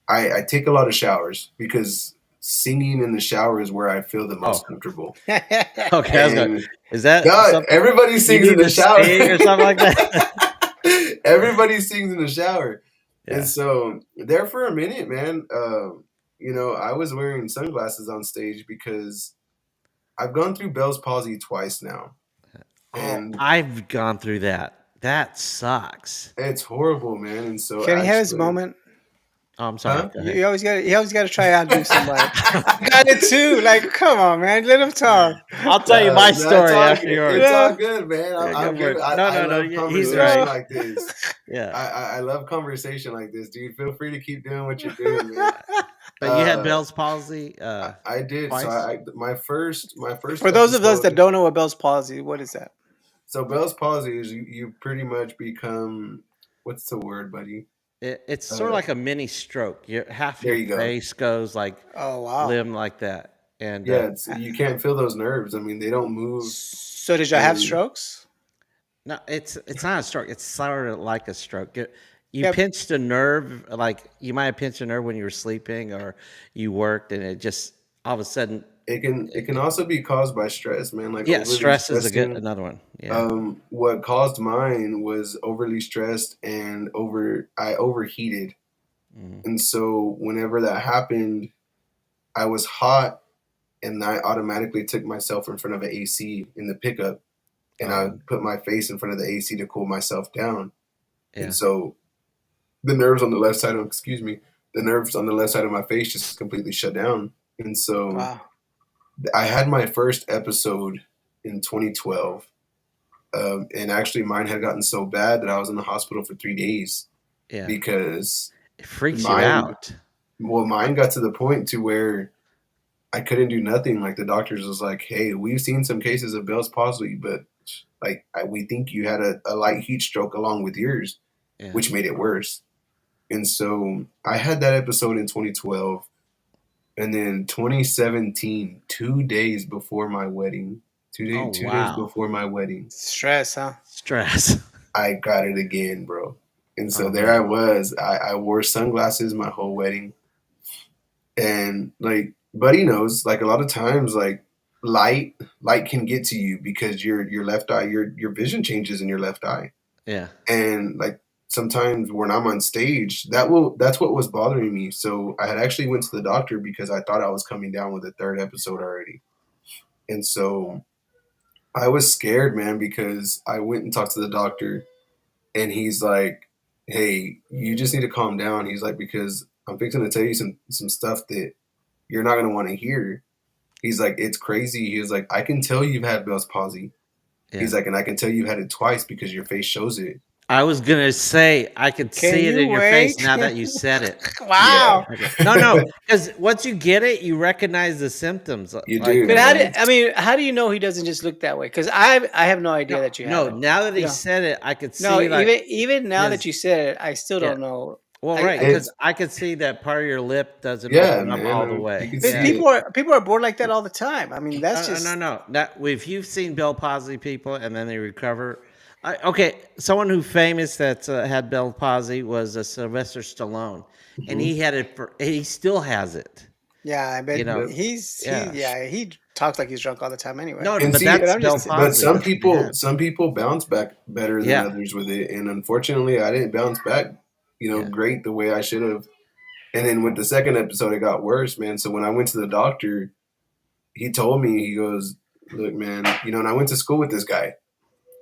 I take a lot of showers because singing in the shower is where I feel the most Oh, comfortable. okay. I was going. And Is that God, something everybody you sings in need the to shower. sing or something like that? Everybody sings in the shower. And Yeah. so there for a minute, man, I was wearing sunglasses on stage because I've gone through Bell's palsy twice now. Oh, And I've gone through that. That sucks. it's horrible, man. And so Can he have his actually, moment? Oh, I'm sorry. huh? Go You ahead. always got. He always got to try to outdo somebody. I got it too. Like, come on, man, let him talk. I'll tell you my No, it's story all after good. yours. It's all Yeah, good, man. I'm, Yeah, go I'm for good. it. I, No, I no, no. love He's conversation right. no. like this. Yeah. I love conversation like this, dude. Feel free to keep doing what you're doing, man. But you had Uh, Bell's palsy I did. So twice? my first For those of us that episode. don't know what Bell's palsy, what is that? So Bell's palsy is you pretty much become, what's the word, buddy? It's sort of Uh, like a mini stroke. Half there your you go. face goes like Oh wow. limb like that. And Yeah, you can't feel those nerves. I mean, they don't move, So did y'all have and strokes? no, it's not a stroke. It's sort of like a stroke. You Yep. pinched a nerve, like you might have pinched a nerve when you were sleeping or you worked, and it just all of a sudden, it can also be caused by stress, man. Like yeah, overly stress is stressing. another one. Yeah. What caused mine was overly stressed and I overheated. Mhm. And so whenever that happened, I was hot, and I automatically took myself in front of an AC in the pickup, and I Oh, put my face in front of the AC to cool myself down. And yeah. so the nerves on the left side of excuse me, the nerves on the left side of my face just completely shut down. And so Wow. I had my first episode in 2012. And actually, mine had gotten so bad that I was in the hospital for 3 days Yeah. because It freaks you mine, out. well, mine got to the point to where I couldn't do nothing. Like the doctors was like, "Hey, we've seen some cases of Bell's palsy, but Like we think you had a light heat stroke along with yours, Yeah. which made it worse. And so I had that episode in 2012. And then 2017, 2 days before my wedding, Oh 2 days wow. before my wedding, Stress, huh? Stress. I got it again, bro. And so Oh there I man. was. I wore sunglasses my whole wedding. And like Buddy knows, like a lot of times, like light can get to you because your left eye, your vision changes in your left eye. Yeah. And like sometimes when I'm on stage, that's what was bothering me. So I had actually went to the doctor because I thought I was coming down with a third episode already. And so I was scared, man, because I went and talked to the doctor and he's like, "Hey, you just need to calm down." He's like, "Because I'm fixing to tell you some stuff that you're not going to want to hear." He's like, "It's crazy." He was like, "I can tell you've had Bell's palsy." Yeah. He's like, "And I can tell you've had it twice because your face shows it." I was gonna say I could Can see it you in your face wait? now that you said it. Yeah. Wow. Okay. No, no, because once you get it, you recognize the symptoms. You Like, do, But how do man. I mean? How do you know he doesn't just look that way? Because I have no idea no, that you have no. it. Now that You he know, said it, I could no. see like Even now that his. you said it, I still Yeah. don't know. Well, I, right, I because It's I could see that part of your lip doesn't yeah, open up man. all the You way. can but see Yeah. it. people are born like that all the time. I mean, that's No, just no. That if you've seen Bell palsy people and then they recover. Okay, someone who famous that had Bell palsy was Sylvester Stallone, and Hmm. he had it for. He still has it. yeah. You But know. Yep. he Yeah. yeah he talks like he's drunk all the time anyway. No, And but see, But that's I'm Bell just but palsy. some That's what he people had. some people bounce back better than Yeah. others with it, and unfortunately, I didn't bounce back, Yeah. great the way I should have. And then with the second episode, it got worse, man. So when I went to the doctor, he told me, he goes, "Look, man, and I went to school with this guy,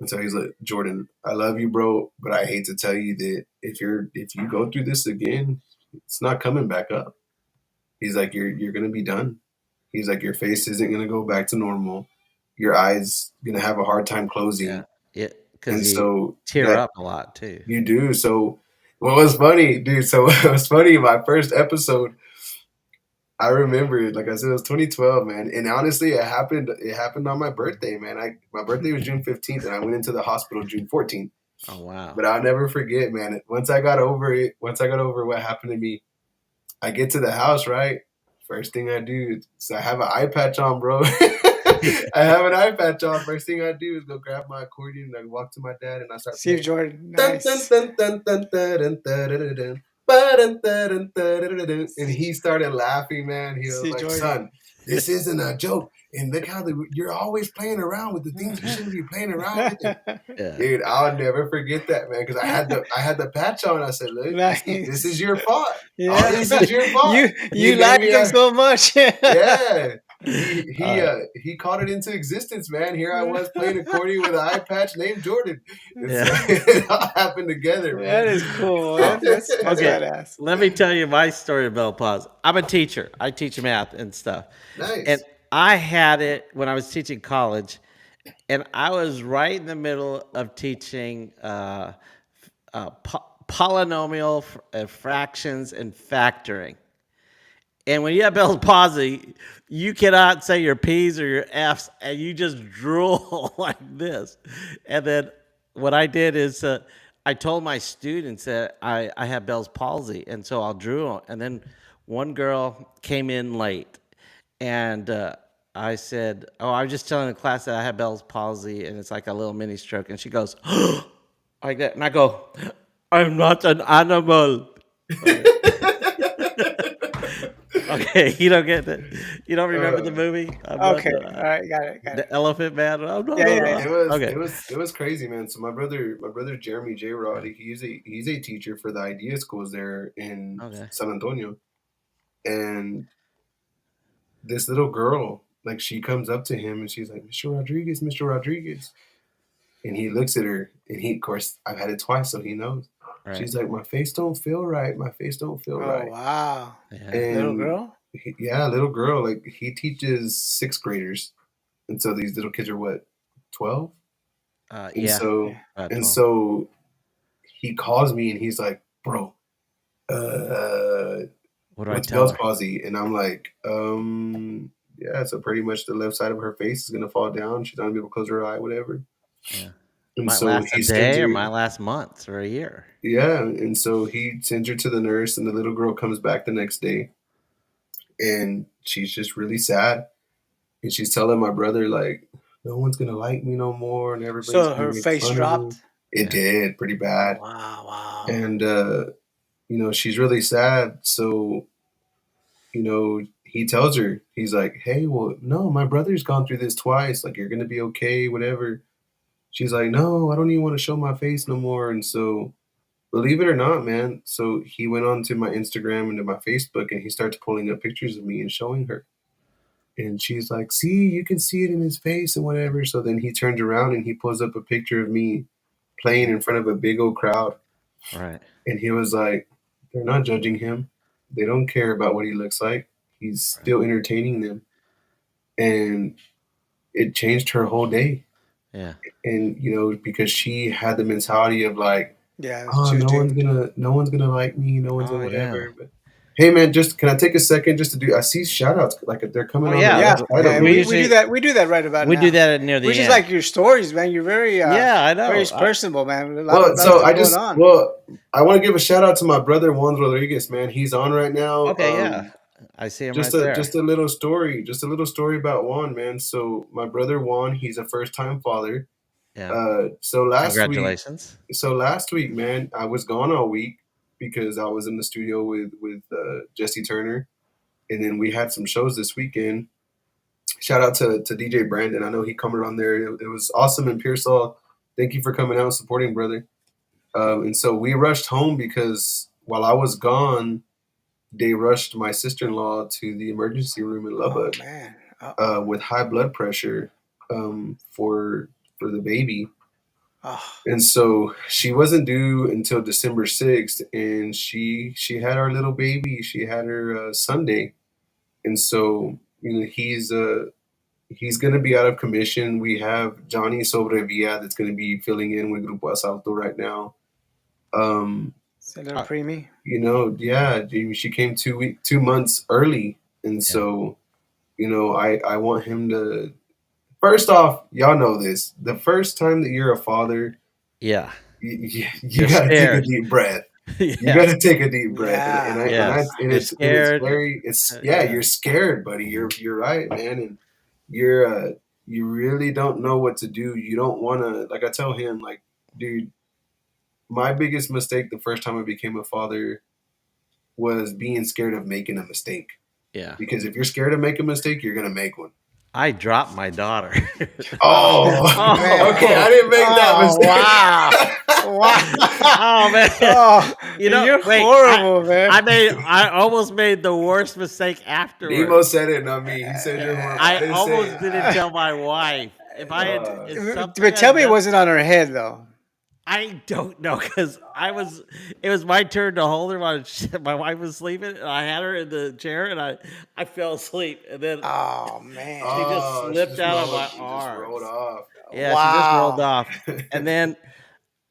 and so he's like, Jordan, I love you, bro, but I hate to tell you that if you go through this again, it's not coming back up." He's like, "You're gonna be done." He's like, "Your face isn't gonna go back to normal. Your eyes gonna have a hard time Yeah. closing." Yeah. Because And you so tear that up a lot too. you do. So what was funny, dude? So what was funny? My first episode, I remember, like I said, it was 2012, man. And honestly, it happened. It happened on my birthday, man. My birthday was June 15th, and I went into the hospital June 14th. Oh wow. But I'll never forget, man. Once I got over what happened to me, I get to the house, right? First thing I do is I have an eye patch on, bro. I have an eye patch on. First thing I do is go grab my accordion and I walk to my dad and I start Steve playing. Jordan, Dun, dun, nice. dun, dun, dun, dun, dun, dun, dun, dun, ba-dun, dun, dun, dun, dun, dun. And he started laughing, man. He was Steve like, Jordan. "Son, this isn't a joke. And look how you're always playing around with the things you shouldn't be playing around with." And Yeah. dude, I'll never forget that, man, because I had the patch on. I said, "Look, this is Nice. your fault. All Yeah. this is your fault." You He gave like me him a so much. yeah. Uh, He called it into existence, man. Here I was playing accordion with an eye patch named Jordan. And so yeah. it all happened together, That man. is cool. Oh, That's okay. badass. Let me tell you my story of Bell Pause. I'm a teacher. I teach math and stuff. And Nice. I had it when I was teaching college, and I was right in the middle of teaching polynomial fractions and factoring. And when you have Bell's palsy, you cannot say your P's or your F's, and you just drool like this. And then what I did is I told my students that I have Bell's palsy, and so I'll drool. And then one girl came in late, and I said, "Oh, I was just telling the class that I have Bell's palsy, and it's like a little mini stroke." And she goes, like that, and I go, "I'm not an animal." Okay, you don't get that. You don't remember the Uh, movie? I'm not Okay. All right. Got it. Got it. the Elephant Man. I'm not. Yeah. Yeah. Yeah. Okay. it was crazy, man. So my brother Jeremy J. Rod, he's a teacher for the idea schools there in Okay. San Antonio. And this little girl, like she comes up to him and she's like, "Mr. Rodriguez, Mr. Rodriguez." And he looks at her and he, of course, I've had it twice, so he knows. Right. She's like, "My face don't feel right. My face don't feel Oh right." wow. Yeah. Little And girl. yeah, little girl, like he teaches sixth graders. And so these little kids are what, 12? And Yeah. so, Yeah. About and 12. so he calls me and he's like, "Bro, uh, What do I what's tell Bell's her? palsy?" And I'm like, yeah, so pretty much the left side of her face is gonna fall down. She's not gonna be able to close her eye, whatever. Yeah. And Might so last a he sends day or her, might last months or a year. yeah, and so he sends her to the nurse, and the little girl comes back the next day, and she's just really sad, and she's telling my brother like, no one's gonna like me no more, and everybody's So gonna her make face fun of me. dropped. It Yeah. did pretty Oh bad, wow, wow. and she's really sad. So he tells her, he's like, hey, well, no, my brother's gone through this twice. Like, you're gonna be okay, whatever. She's like, no, I don't even want to show my face no more. And so, believe it or not, man, so he went on to my Instagram and to my Facebook, and he starts pulling up pictures of me and showing her. And she's like, see, you can see it in his face and whatever. So then he turns around and he pulls up a picture of me playing in front of a big old crowd. Right. And he was like, they're not judging him. They don't care about what he looks like. He's Right. still entertaining them. And it changed her whole day. Yeah. And because she had the mentality of like, Yeah, oh, she was doomed. no one's gonna like me, no one's Oh gonna yeah. whatever. But hey, man, just can I take a second just to do? I see shout outs like they're Oh coming on the yeah. Yeah, website yeah, over We we, here. we do usually that. We do that right about we do now. that at near We the just end. like your stories, man. You're Yeah, I very know. personable, man. A lot, Well, lot of so stuff going on. I want to give a shout out to my brother Juan Rodriguez, man. He's on right now. Okay, yeah. I see him right Just a there. just a little story, about Juan, man. So my brother Juan, he's a first time father. Yeah. So last week, Congratulations. man, I was gone all week because I was in the studio with Jesse Turner, and then we had some shows this weekend. Shout out to DJ Brandon. I know he commented on there. It was awesome in Pearsall. Thank you for coming out and supporting, brother. And so we rushed home because while I was gone, they rushed my sister in law to the emergency room in Oh Lubbock man. with high blood pressure for the baby. Oh, And so she wasn't due until December 6th, and she had our little baby. She had her Sunday, and so he's going to be out of commission. We have Johnny Sobrevilla that's going to be filling in with Grupo Alsalto right now. it's a little Uh, preemie. Yeah, she came 2 months early, and yeah. so I want him to. First off, y'all know this. The first time that you're a father, Yeah. you You're got to take a scared. deep breath. You Yeah. got to take a deep breath, Yeah. Yes. You're it's scared. very it's yeah. Yeah. You're scared, buddy. You're right, man, and you really don't know what to do. You don't want to, like I tell him, like, dude, my biggest mistake the first time I became a father was being scared of making a mistake. Yeah. Because if you're scared of making a mistake, you're gonna make one. I dropped my daughter. Oh, Man. okay. I didn't make that Oh wow. Wow. Oh man. Oh, you're Wait, horrible, man. I almost made the worst mistake afterwards. Nemo said it, not me. He said you're horrible. I didn't say almost it. didn't tell my wife. If I had, if something But tell had me, it done- wasn't on her head though. I don't know because it was my turn to hold her while my wife was sleeping, and I had her in the chair, and I fell asleep, and then Oh man. she just slipped out of my She just arms. rolled off. Yeah, she just rolled Wow. off, and then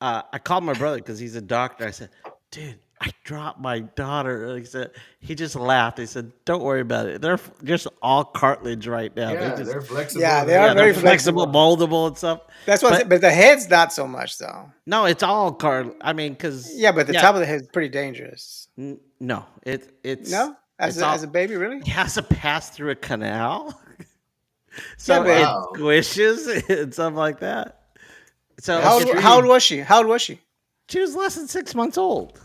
I called my brother because he's a doctor. I said, "Dude, I dropped my daughter." And he just laughed. He said, "Don't worry about it. They're just all cartilage right now. Yeah, They just they're flexible. Yeah, they are they're very flexible, moldable, and stuff." That's what. But the head's not so much though. No, it's all cartilage. I mean, because Yeah, but the top of the head is pretty dangerous. no, it's No, as it's a, all, as a baby, really? it has to pass through a canal, so but- it Wow. squishes and stuff like that. So How it's- old, how old was she? How old was she? she was less than 6 months old.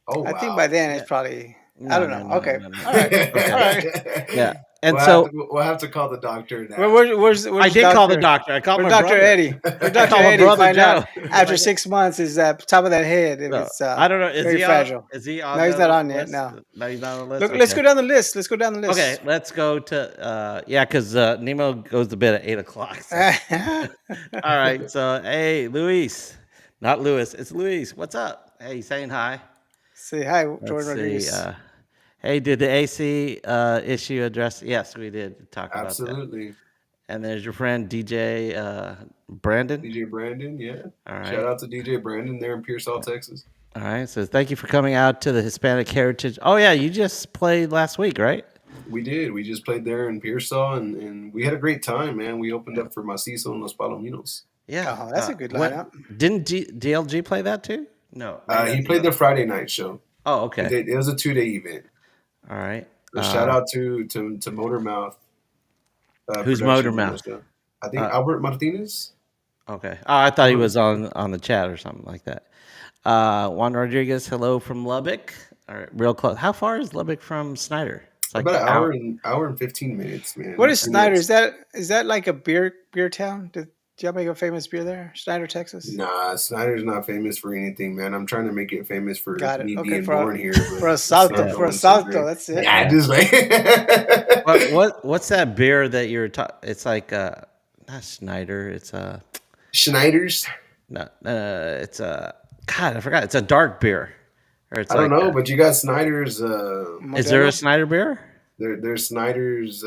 Oh, I think by then it's probably. I don't know. Okay. no. All right. All right. Yeah, and we'll have to call the doctor now. Where's I did call the doctor. I called Or my Dr. brother. Eddie. Or Dr. called my Eddie brother find out Joe. after 6 months is that top of that head. If No, it's I don't know. Is very he fragile. on? Is he on? No, he's the not on yet, list? no. No, he's not on the list. Look, let's go down the list. Let's go down the list. Okay, let's go to because Nemo goes to bed at 8 o'clock. so- All right, so hey, Luis, not Lewis, it's Luis. What's up? Hey, saying hi. Say hi, Let's Jordan see. Rodriguez. Hey, did the AC issue address? Yes, we did talk about that. Absolutely. And there's your friend DJ Brandon. DJ Brandon, yeah. All right. Shout out to DJ Brandon there in Pearsall, Texas. All right. So thank you for coming out to the Hispanic Heritage. Oh yeah, you just played last week, right? We did. We just played there in Pearsall, and we had a great time, man. We opened up for Macizo and Los Palominos. Yeah. Oh, that's a good What lineup. didn't DLG play that too? No, maybe He that's played another. the Friday night show. Oh, okay. It was a 2-day event. All right. So shout out to Motormouth Who's Productions and Motormouth? those stuff. I think Uh, Albert Martinez. okay. Oh, I thought he Motor- was on the chat or something like that. Juan Rodriguez, hello from Lubbock. All right, real close. How far is Lubbock from Snyder? It's like About an an hour. hour and 15 minutes, What man. is And Snyder? it's Is that like a beer town? Do y'all make a famous beer there? Snyder, Texas. nah, Snyder's not famous for anything, man. I'm trying to make it famous for Got it. me Okay, being born here, for but a it's not salto, Yeah. for a going so salto. great. That's it. Yeah, Yeah. just like What's that beer that you're talking? It's like not Snyder. It's Schneider's. no, it's God, I forgot. It's a dark beer, or it's I don't like know, but you got Snyder's. is there a Modelo. Snyder beer? There's Snyder's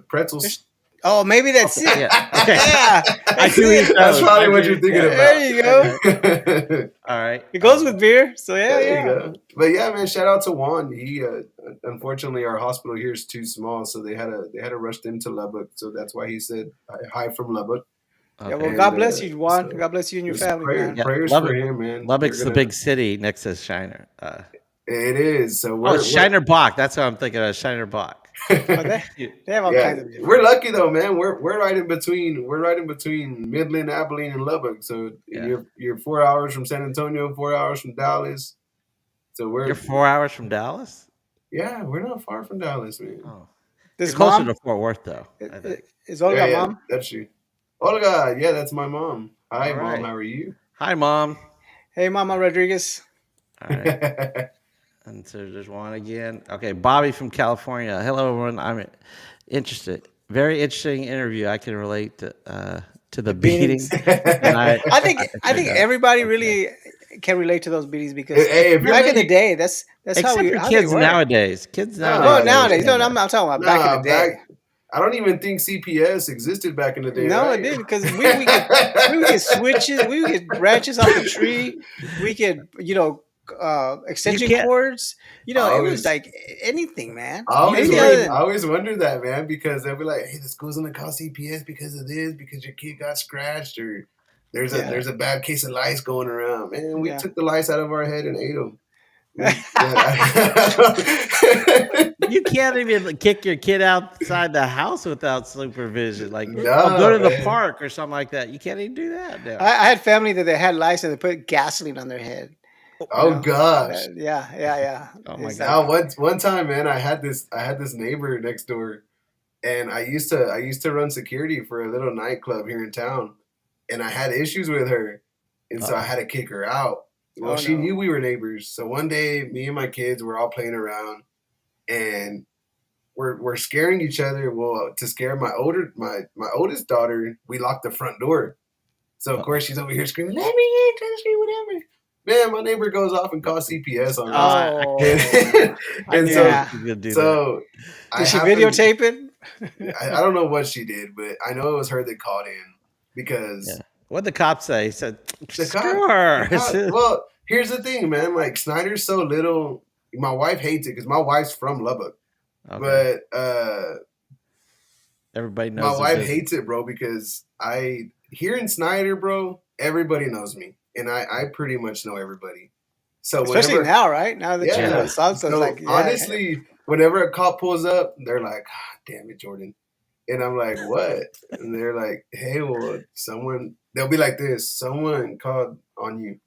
pretzels. Oh, maybe that's it. Yeah. Okay. Yeah, I that's do eat it. That's those. probably I what do you're eat thinking those. There you go. about. All right. It goes with beer. So yeah, There you yeah. go. But yeah, man, shout out to Juan. He unfortunately our hospital here is too small, so they had to rush them to Lubbock. So that's why he said hi from Lubbock. Yeah, well, Okay. God And bless you, Juan. so God bless you and your just family, man. Yeah, prayers for Lubbock. him, man. They're Lubbock's the gonna. big city next to Shiner. It is. So Oh, it's we're Shiner Bach. That's what I'm thinking of. Shiner Bach. Oh, they have all yeah, kinds of beer. we're lucky though, man. We're right in between. We're right in between Midland, Abilene, and Lubbock. So Yeah. you're 4 hours from San Antonio, 4 hours from Dallas. So You're 4 hours from Dallas. we're not far from Dallas, man. Oh, This you're closer mom to Fort Worth, though. I think. is Olga Yeah, mom. that's true. Olga, yeah, that's my mom. Hi, All mom. right. How are you? Hi, Mom. Hey, Mama Rodriguez. All right. And so there's one again. Okay, Bobby from California. Hello, everyone. I'm interested. Very interesting interview. I can relate to the beating. Beatings. And I think checked out. everybody Okay. really can relate to those beatings because Hey, if you're back in the ready, day, that's Except for how they kids were. nowadays. Kids No, nowadays. Well, don't nowadays, no, understand I'm that. not talking about back in the day. I don't even think CPS existed back in the day, No, right? it didn't because we would get switches, we would get branches off the tree, we get extension can't- cords. I It was always- like anything, man. I always, Anything other wondered, than I always wondered that, man, because they'll be like, "Hey, the school's gonna call CPS because of this, because your kid got scratched, or there's Yeah. a bad case of lice going around." Man, we Yeah. took the lice out of our head and ate them. You can't even kick your kid outside the house without supervision. Like, No, go to the man. park or something like that. You can't even do that now. I had family that they had lice and they put gasoline on their head. Oh know, gosh! Yeah. Oh, my It's God. Now, one time, man, I had this neighbor next door, and I used to run security for a little nightclub here in town, and I had issues with her, and so I had to kick her out. Well, Oh, she no. knew we were neighbors, so one day, me and my kids were all playing around, and we're scaring each other. Well, to scare my oldest daughter, we locked the front door. So of course she's over here screaming, "Let me in, touch me, whatever." Man, my neighbor goes off and calls CPS on us. Oh, And yeah. You could do that. so Did she happened- videotape it? I don't know what she did, but I know it was her that called in because Yeah. What'd the cop say? He said, The cop- screw her. well, here's the thing, man. Like Snyder's so little. My wife hates it because my wife's from Lubbock, Okay. but Everybody knows. my the wife business. hates it, bro, because here in Snyder, bro, everybody knows me, and I pretty much know everybody. So Especially whenever, now, right? Now that Yeah. you're in Salsa, so it's like, yeah. honestly, whenever a cop pulls up, they're like, "Damn it, Jordan," and I'm like, "What?" And they're like, "Hey, well, someone." They'll be like this: "Someone called on you,"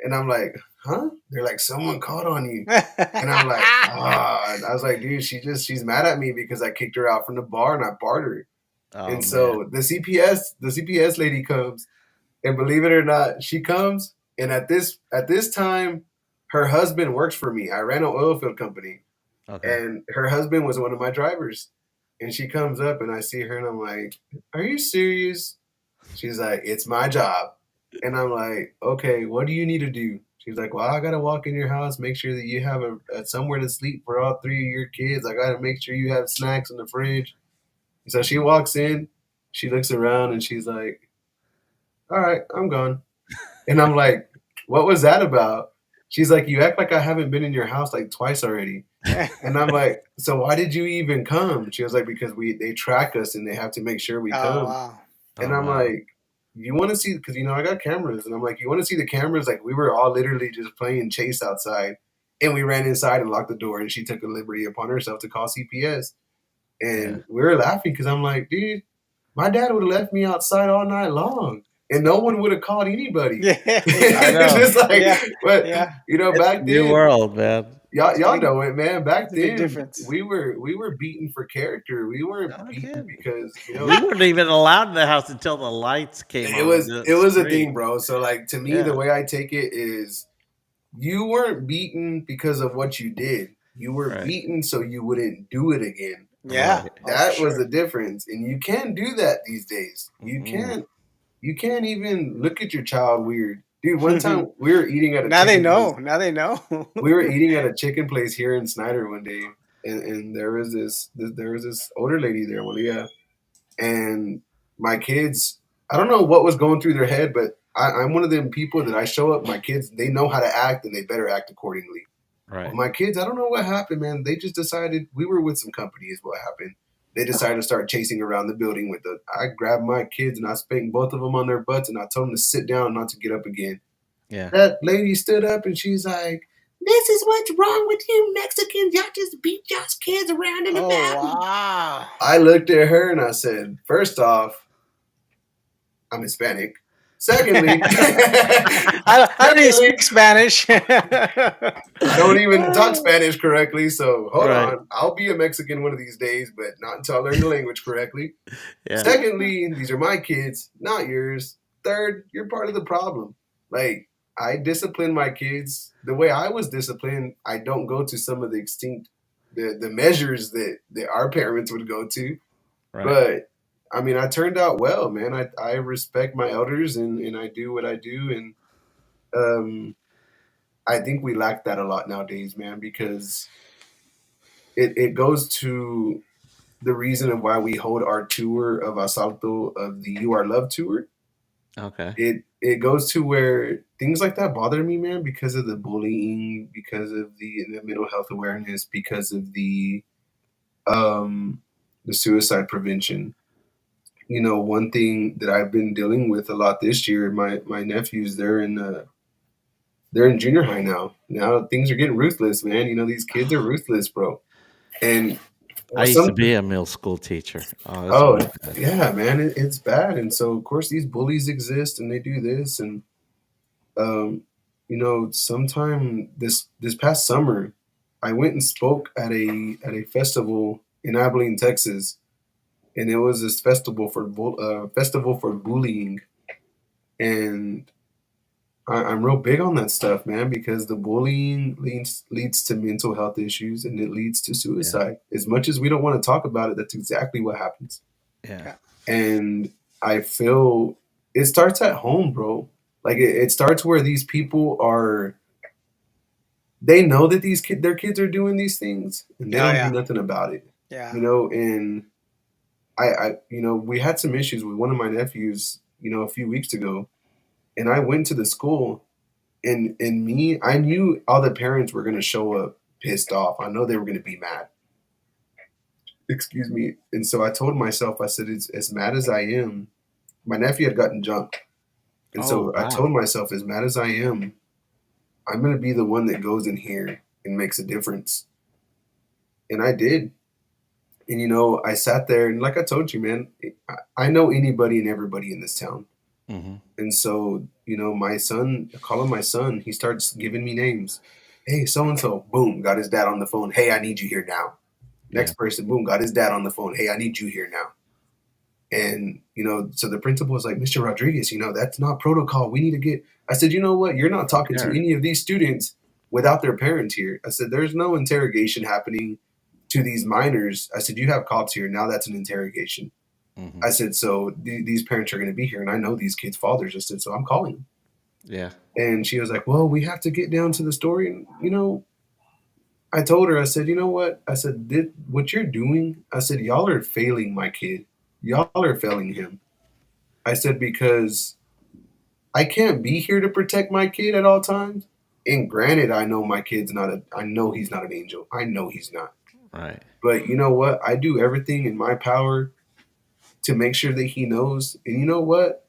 and I'm like, "Huh?" They're like, "Someone called on you." And I'm like, and I was like, dude, she's mad at me because I kicked her out from the bar and I barred her. Oh, And so the CPS lady comes, and believe it or not, she comes, and at this time, her husband works for me. I ran an oil field company, man. Okay. and her husband was one of my drivers. And she comes up, and I see her, and I'm like, "Are you serious?" She's like, "It's my job," and I'm like, "Okay, what do you need to do?" She's like, "Well, I gotta walk in your house, make sure that you have a somewhere to sleep for all three of your kids. I gotta make sure you have snacks in the fridge." So she walks in, she looks around, and she's like, "All right, I'm gone." And I'm like, "What was that about?" She's like, "You act like I haven't been in your house like twice already." And I'm like, "So why did you even come?" She was like, "Because they track us and they have to make sure we Oh, come." wow. And Oh, I'm wow. like, you want to see, because I got cameras, and I'm like, you want to see the cameras? Like we were all literally just playing chase outside, and we ran inside and locked the door, and she took a liberty upon herself to call CPS, Yeah. and we were laughing because I'm like, dude, my dad would have left me outside all night long, and no one would have called anybody. Yeah, I It's know. just like, yeah, but yeah. It's a back new then, world, man. y'all It's a y'all big, know it, man. Back it's a big then, difference. we were beaten for character. We weren't No beaten kidding. because We weren't even allowed in the house until the lights came it on was the it was a street. thing, bro. So like to me, the Yeah. way I take it is you weren't beaten because of what you did. You were Right. beaten so you wouldn't do it again. Yeah. Right. Oh, for That was sure. the difference. And you can't do that these days. Mm-mm. You can't even look at your child weird. Dude, one time we were eating at a Now they chicken know. place. Now they know. We were eating at a chicken place here in Snyder one day, and there was this older lady there, Malia, and my kids. I don't know what was going through their head, but I'm one of them people that I show up. My kids, they know how to act, and they better act accordingly. Well, Right. my kids, I don't know what happened, man. They just decided we were with some company, is what happened. They decided to start chasing around the building with the. I grabbed my kids and I spanked both of them on their butts, and I told them to sit down, not to get up again. Yeah. That lady stood up and she's like, "This is what's wrong with you Mexicans. Y'all just beat y'all's kids around in the Oh bathroom." wow. I looked at her and I said, first off, I'm Hispanic. Secondly, I don't even secondly, speak Spanish. I don't even talk Spanish correctly, so hold Right. on. I'll be a Mexican one of these days, but not until I learn the language correctly. Yeah. Secondly, these are my kids, not yours. Third, you're part of the problem. Like, I discipline my kids the way I was disciplined. I don't go to some of the extinct the measures that our parents would go to. Right. But I mean, I turned out well, man. I respect my elders, and I do what I do, and um I think we lack that a lot nowadays, man, because it goes to the reason of why we hold our tour of Asalto, of the You Are Love tour. Okay. It goes to where things like that bother me, man, because of the bullying, because of the mental health awareness, because of um the suicide prevention. One thing that I've been dealing with a lot this year, my nephews, they're in junior high now. Now things are getting ruthless, man. These kids are ruthless, bro. And I used to some be a middle school teacher. Oh, it's oh really bad. yeah, man, it's bad. And so of course these bullies exist, and they do this. And um, sometime this past summer, I went and spoke at a festival in Abilene, Texas, and it was this festival for bullying. And I'm real big on that stuff, man, because the bullying leads to mental health issues, and it leads to Yeah. suicide. As much as we don't want to talk about it, that's exactly what happens. Yeah. Yeah. And I feel it starts at home, bro. Like it starts where these people are. They know that their kids are doing these things, and they Oh don't do yeah. nothing about it. Yeah. And we had some issues with one of my nephews, a few weeks ago, and I went to the school. And me, I knew all the parents were gonna show up pissed off. I know they were gonna be mad. Excuse me. And so I told myself, I said, it's as mad as I am. My nephew had gotten jumped. And Oh so I wow. told myself, as mad as I am, I'm gonna be the one that goes in here and makes a difference. And I did. And I sat there, and like I told you, man, I know anybody and everybody in this town. Hmm. And so, my son, I call him my son, he starts giving me names. Hey, so and so, boom, got his dad on the phone. Hey, I need you here now. Yeah. Next person, boom, got his dad on the phone. Hey, I need you here now. And, so the principal was like, Mr. Rodriguez, that's not protocol. We need to get. I said, you know what? You're not talking to Sure. any of these students without their parents here. I said, there's no interrogation happening to these minors. I said, you have cops here. Now that's an interrogation. Hmm. I said, so these parents are going to be here, and I know these kids' fathers. I said, so I'm calling them. Yeah. And she was like, well, we have to get down to the story. And, I told her, I said, you know what? I said, what you're doing, I said, y'all are failing my kid. Y'all are failing him. I said, because I can't be here to protect my kid at all times. And granted, I know my kid's I know he's not an angel. I know he's not. Right. But you know what? I do everything in my power to make sure that he knows. And you know what?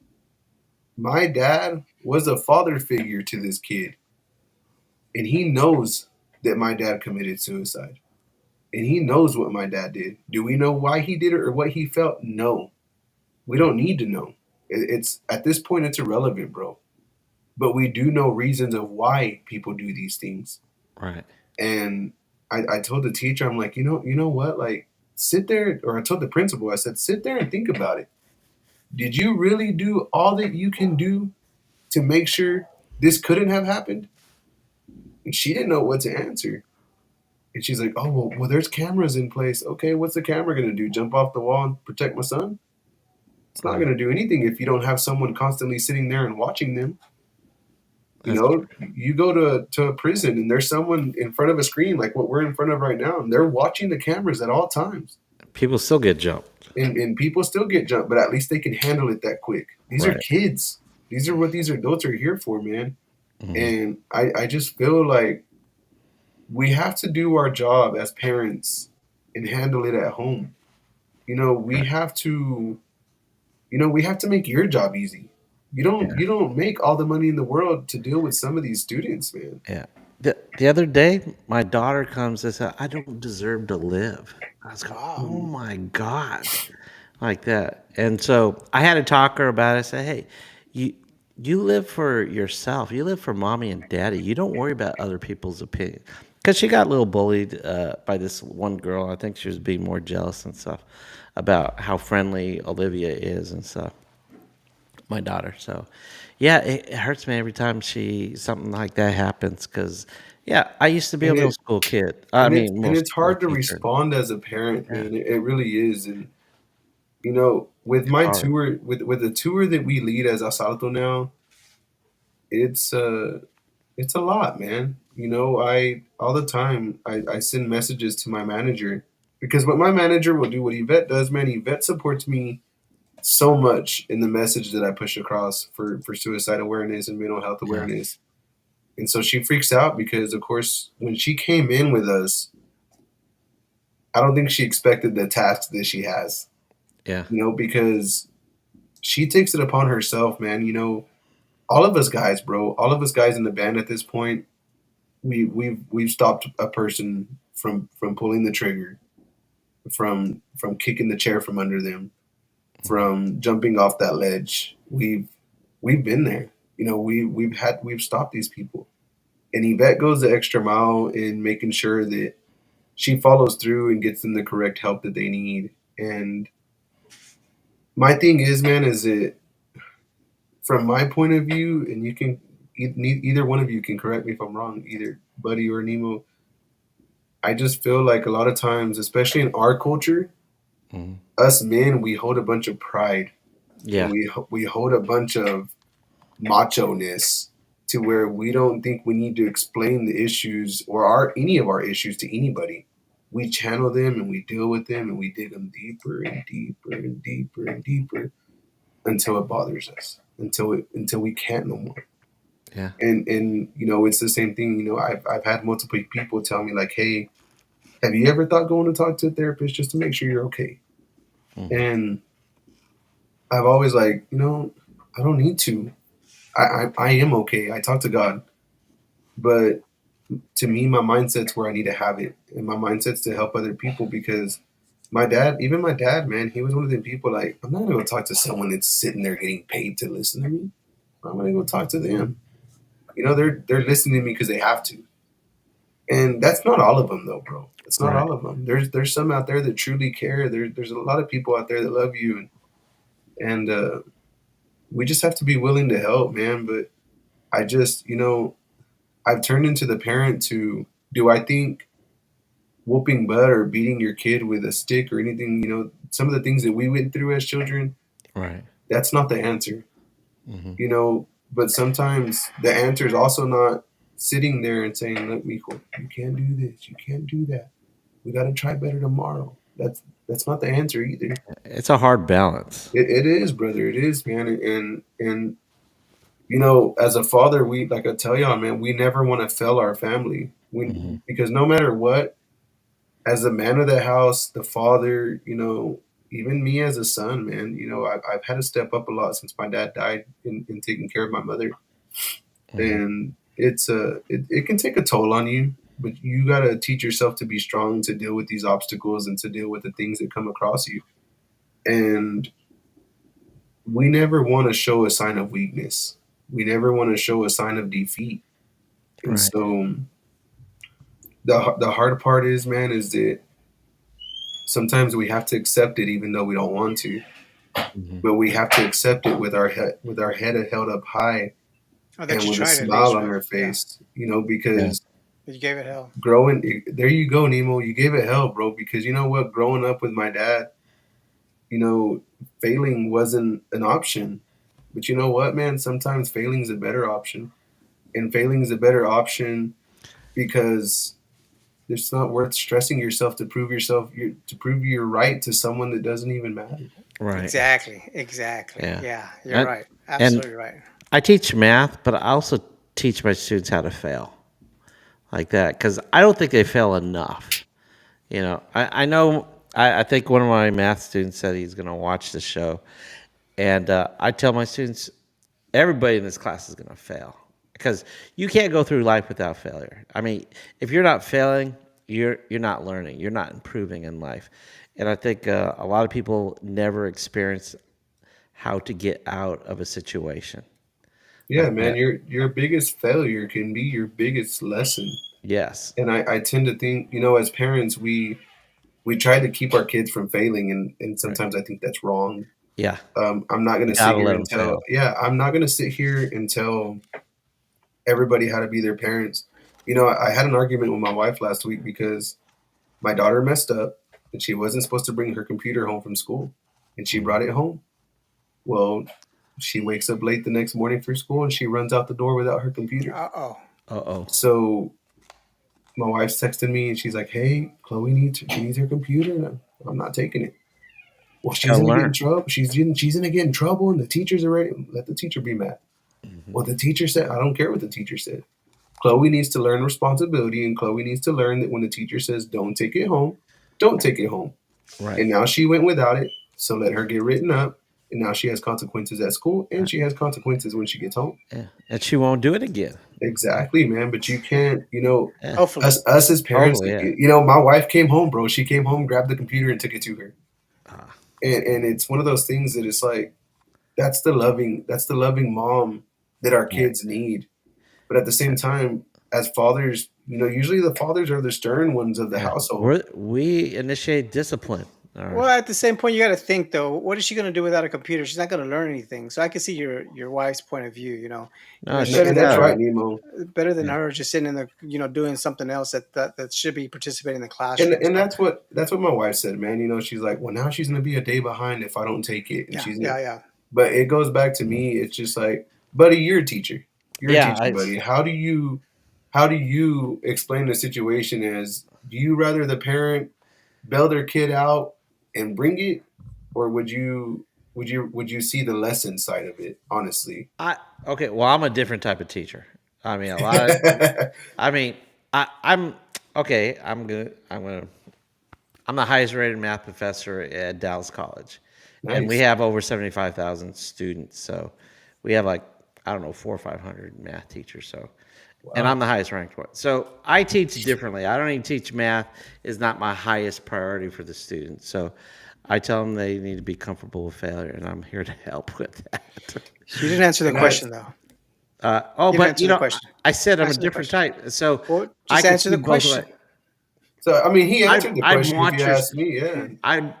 My dad was a father figure to this kid, and he knows that my dad committed suicide. And he knows what my dad did. Do we know why he did it or what he felt? No. We don't need to know. It's at this point it's irrelevant, bro. But we do know reasons of why people do these things. Right. And I told the teacher, I'm like, you know what? Like, sit there, or I told the principal, I said, sit there and think about it. Did you really do all that you can do to make sure this couldn't have happened? And she didn't know what to answer. And she's like, oh, well, there's cameras in place. Okay, what's the camera going to do? Jump off the wall and protect my son? It's not Uh, going to do anything if you don't have someone constantly sitting there and watching them. You that's know, you go to a prison and there's someone in front of a screen like what we're in front of right now, and they're watching the cameras at all times. people still get jumped. And people still get jumped, but at least they can handle it that quick. These are Right. kids. These are what these adults are here for, man. Hmm. And I just feel like we have to do our job as parents and handle it at home. You know, we Right. have to we have to make your job easy. Yeah. You don't make all the money in the world to deal with some of these students, man. Yeah. The other day, my daughter comes and said, "I don't deserve to live." I was going, Wow. "Oh my god," like that. And so I had to talk to her about it. I said, "Hey, you you live for yourself. You live for mommy and daddy. You don't worry about other people's opinion." Because she got a little bullied by this one girl. I think she was being more jealous and stuff about how friendly Olivia is and stuff. My daughter. So, yeah, it hurts me every time she something like that happens. Cause yeah, I used to be a And middle it school kid. I mean, and middle it's school hard to teacher. respond as a parent, Yeah, man. It really is. And with it's my hard. tour, with the tour that we lead as Asalto now, it's it's a lot, man. I all the time I send messages to my manager because what my manager will do, what Yvette does, man, Yvette supports me so much in the message that I push across for suicide awareness and mental health Yeah, awareness. And so she freaks out because, of course, when she came in with us, I don't think she expected the task that she has. yeah, Because she takes it upon herself, man. All of us guys, bro, all of us guys in the band at this point, we've stopped a person from pulling the trigger, from kicking the chair from under them, from jumping off that ledge. We've been there. We've stopped these people. And Yvette goes the extra mile in making sure that she follows through and gets them the correct help that they need. And my thing is, man, is that from my point of view, and you can either one of you can correct me if I'm wrong, either Buddy or Nemo. I just feel like a lot of times, especially in our culture, mhm, us men, we hold a bunch of pride and yeah, we hold a bunch of macho ness to where we don't think we need to explain the issues or any of our issues to anybody. We channel them and we deal with them and we dig them deeper and deeper and deeper and deeper until it bothers us, until we can't no more. yeah, And it's the same thing. I've had multiple people tell me like, hey, have you ever thought going to talk to a therapist just to make sure you're okay? mhm, And I've always like, I don't need to. I am okay. I talk to God, but to me, my mindset's where I need to have it, and my mindset's to help other people because even my dad, man, he was one of the people like, I'm not gonna go talk to someone that's sitting there getting paid to listen to me. I'm gonna go talk to them. They're listening to me because they have to, and that's not all of them though, bro. It's not right. all of them. There's some out there that truly care. There's a lot of people out there that love you, and we just have to be willing to help, man. But I just, I've turned into the parent to do I think whooping butt or beating your kid with a stick or anything, some of the things that we went through as children, Right. that's not the answer, Hmm. But sometimes the answer is also not sitting there and saying, look, Miko, you can't do this, you can't do that. We got to try better tomorrow. That's not the answer either. It's a hard balance. It is, brother. It is, man. And as a father, we like I tell y'all, man, we never want to fail our family. Hmm. Because no matter what, as the man of the house, the father, even me as a son, man, I've had to step up a lot since my dad died in taking care of my mother, Hmm. and it can take a toll on you. But you gotta teach yourself to be strong to deal with these obstacles and to deal with the things that come across you. And we never want to show a sign of weakness. We never want to show a sign of defeat. And Right. so the hard part is, man, is that sometimes we have to accept it even though we don't want to. Hmm. But we have to accept it with our head held up high Oh, that and you with a tried at smile least, on right? our Yeah, face, Yeah. because but you gave it hell. growing there you go, Nemo. You gave it hell, bro, because you know what? Growing up with my dad, you know, failing wasn't an option. But you know what, man? Sometimes failing is a better option. And failing is a better option because it's not worth stressing yourself to prove to prove you're right to someone that doesn't even matter. Right. Exactly. Exactly. Yeah. Yeah, you're And right. and Absolutely right. I teach math, but I also teach my students how to fail like that because I don't think they fail enough. I know. I think one of my math students said he's going to watch the show, and I tell my students, everybody in this class is going to fail because you can't go through life without failure. I mean, if you're not failing, you're not learning, you're not improving in life, and I think a lot of people never experience how to get out of a situation Yeah, like man, that. your biggest failure can be your biggest lesson. Yes, And I tend to think, as parents, we try to keep our kids from failing, and right. sometimes I think that's wrong. Yeah, I'm not you gonna sit gotta here let and them fail. I'm not gonna sit here and tell everybody how to be their parents. I had an argument with my wife last week because my daughter messed up and she wasn't supposed to bring her computer home from school, and she Mhm. brought it home. Well, she wakes up late the next morning for school and she runs out the door without her computer. Uh-oh. Uh-oh. So my wife's texting me and she's like, "Hey, Chloe she needs her computer." And I'm not taking it. Well, You she's gotta gonna get in learn. trouble. She's gonna get in trouble, and the teacher's already let the teacher be mad. Mhm. Well, the teacher said, I don't care what the teacher said. Chloe needs to learn responsibility, and Chloe needs to learn that when the teacher says don't take it home, don't take it home. Right. And now she went without it, so let her get written up. And now she has consequences at school, and Right. she has consequences when she gets home. Yeah. And she won't do it again. Exactly, man. But you can't, Yeah. Hopefully. us as parents, Hopefully, yeah. my wife came home, bro. She came home, grabbed the computer, and took it to her. Ah, And it's one of those things that it's like that's the loving mom that our right. kids need. But at the same Yeah. time, as fathers, usually the fathers are the stern ones of the Yeah. household. We initiate discipline. Or Well, at the same point, you got to think though. What is she going to do without a computer? She's not going to learn anything. So I can see your wife's point of view. no, It's she better And than that's does. right, her. Nemo. Better than Yeah. her just sitting in the doing something else that should be participating in the And classroom. and So that's what my wife said, man. She's like, well, now she's gonna be a day behind if I don't take it, and yeah, she's gonna. yeah, yeah. But it goes back to Mhm. me. It's just like, buddy, you're a teacher. You're a Yeah. teacher, buddy. How do you explain the situation as? Do you rather the parent bail their kid out and bring it, or would you see the lesson side of it? Honestly, I okay. Well, I'm a different type of teacher. I mean, a lot of. I mean, I'm okay. I'm the highest rated math professor at Dallas College, and we nice. have over 75,000 students. So we have like I don't know 400 or 500 math teachers. So, and I'm Wow. the highest ranked one. So I teach differently. I don't even teach math is not my highest priority for the students. So I tell them they need to be comfortable with failure, and I'm here to help with that. You didn't answer the And I question though. You didn't But answer the question. I said I'm a Answer the different question. type, so Well, I just can answer see the both ways. question. So I mean, he answered the I'd question if you want your, ask me. Yeah. I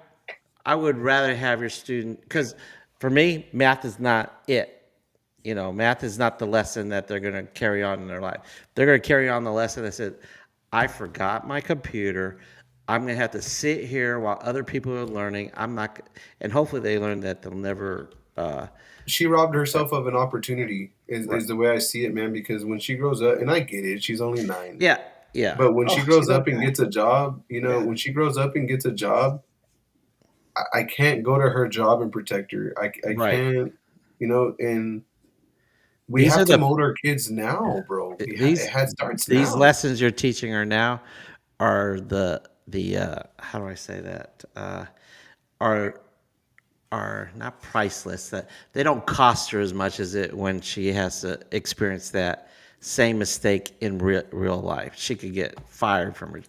I would rather have your student because for me, math is not it. Math is not the lesson that they're going to carry on in their life. They're going to carry on the lesson that said, I forgot my computer. I'm going to have to sit here while other people are learning. I'm not, and hopefully they learn that they'll never. She robbed Right. herself of an opportunity, Right. is the way I see it, man. Because when she grows up, and I get it, she's only 9. Yeah. Yeah. But when she Oh, she's grows not up and bad. gets a job, Yeah. when she grows up and gets a job, I can't go to her job and protect her. I Right. can't, and we These have are to the mold our kids now, bro. It these had starts these now. lessons you're teaching her now are the how do I say that? are are not priceless. That they don't cost her as much as it when she has to experience that same mistake in real life. She could get fired from her.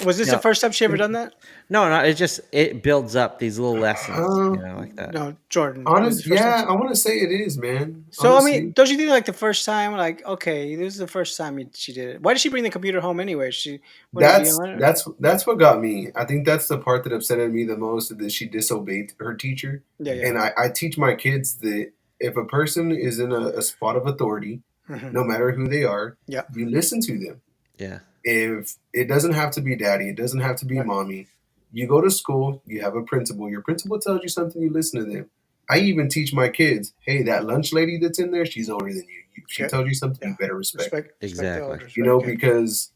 Was this You the know, first time she ever done that? no, it just it builds up these little lessons, like that. No, Jordan. Was Honest, it the first time? yeah, I want to say it is, man. So I mean, Honestly, don't you think like the first time, like okay, this is the first time she did it. Why did she bring the computer home anyway? She wouldn't be that's on it. that's that's what got me. I think that's the part that upset me the most, that she disobeyed her teacher. Yeah, yeah. And I teach my kids that if a person is in a spot of authority, Hmm. no matter who they are, Yeah. you listen to them. Yeah, If it doesn't have to be daddy, it doesn't have to be Right. mommy. You go to school, you have a principal. Your principal tells you something, you listen to them. I even teach my kids, hey, that lunch lady that's in there, she's older than you. If she Okay. tells you something, you Yeah. better respect her. Respect the exactly. elders. You Right. know, Okay. because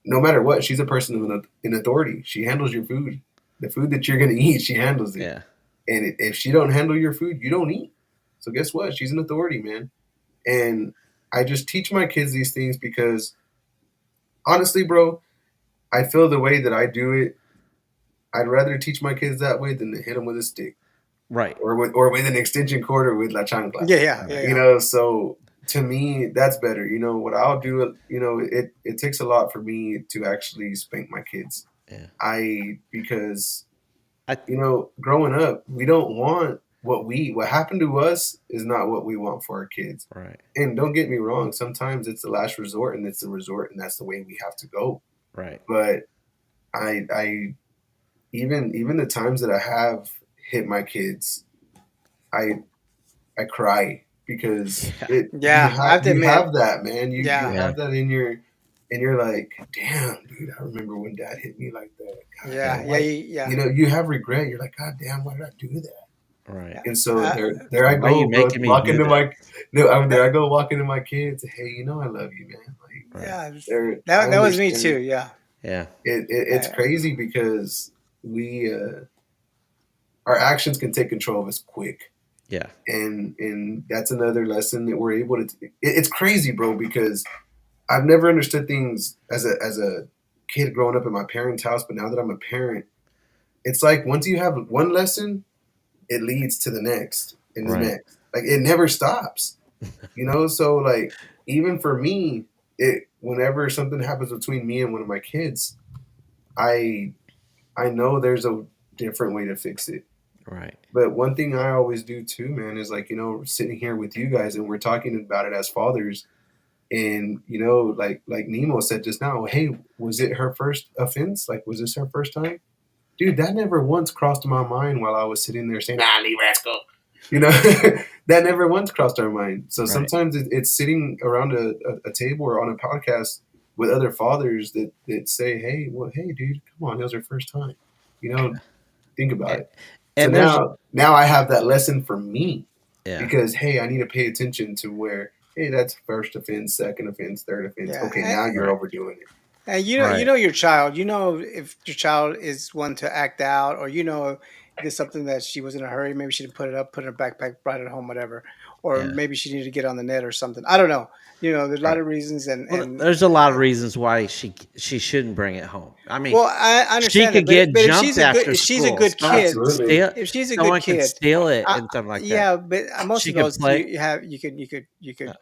no matter what, she's a person in authority. She handles your food. The food that you're going to eat, she handles it. Yeah, And if she don't handle your food, you don't eat. So guess what? She's an authority, man. And I just teach my kids these things because honestly, bro, I feel the way that I do it, I'd rather teach my kids that way than to hit them with a stick right, or with an extension cord or with la chancla. Yeah. Yeah. Yeah. right. You Yeah. know, so to me, that's better. You know, what I'll do, it takes a lot for me to actually spank my kids. Yeah, Because, I growing up, we don't want what happened to us is not what we want for our kids. right, And don't get me wrong, sometimes it's the last resort and it's the resort and that's the way we have to go. right. But I even the times that I have hit my kids, I I cry because Yeah, it you Yeah. I have have to you admit. have that, man. You Yeah. yeah, have that in your and you're like, damn, dude, I remember when dad hit me like that. God yeah, Yeah. damn, Yeah. why Yeah. you have regret. You're like, God damn, why did I do that? right. Yeah. And so Uh, there I Why are you go, bro. making me Walk do into that? my no, I'm that, there I go walk into my kids. Hey, I love you, man. Like Right. yeah. I That was me understand. too. Yeah. Yeah, It's Yeah. crazy because we our actions can take control of us quick. yeah, And that's another lesson that we're able to. It's crazy, bro, because I've never understood things as a kid growing up in my parents' house, but now that I'm a parent, it's like once you have one lesson, it leads to the next and the right, next. Like it never stops, So like even for me, it whenever something happens between me and one of my kids, I I know there's a different way to fix it. right. But one thing I always do too, man, is like, sitting here with you guys and we're talking about it as fathers. And, like Nemo said just now, hey, was it her first offense? Like, was this her first time? Dude, that never once crossed my mind while I was sitting there saying, leave rascal. You know, that never once crossed our mind. So Right. sometimes it's sitting around a table or on a podcast with other fathers that say, hey, dude, come on, it was her first time. Think about And, it. So and there's now I have that lesson for me yeah, because hey, I need to pay attention to where hey, that's first offense, second offense, third offense. Okay, Yeah. now you're right, overdoing it. And you right. know your child. You know if your child is one to act out, or there's something that she was in a hurry. Maybe she didn't put it in her backpack, brought it home, whatever. Or Yeah, maybe she needed to get on the net or something. I don't know. There's a lot right. of reasons, Well, there's a lot of reasons why she shouldn't bring it home. I mean, well, I she understand that, could get but jumped after if she's a school. good kid, Absolutely. if she's a good Someone could kid, steal it and something like that. yeah, but most She of could those play. you could She could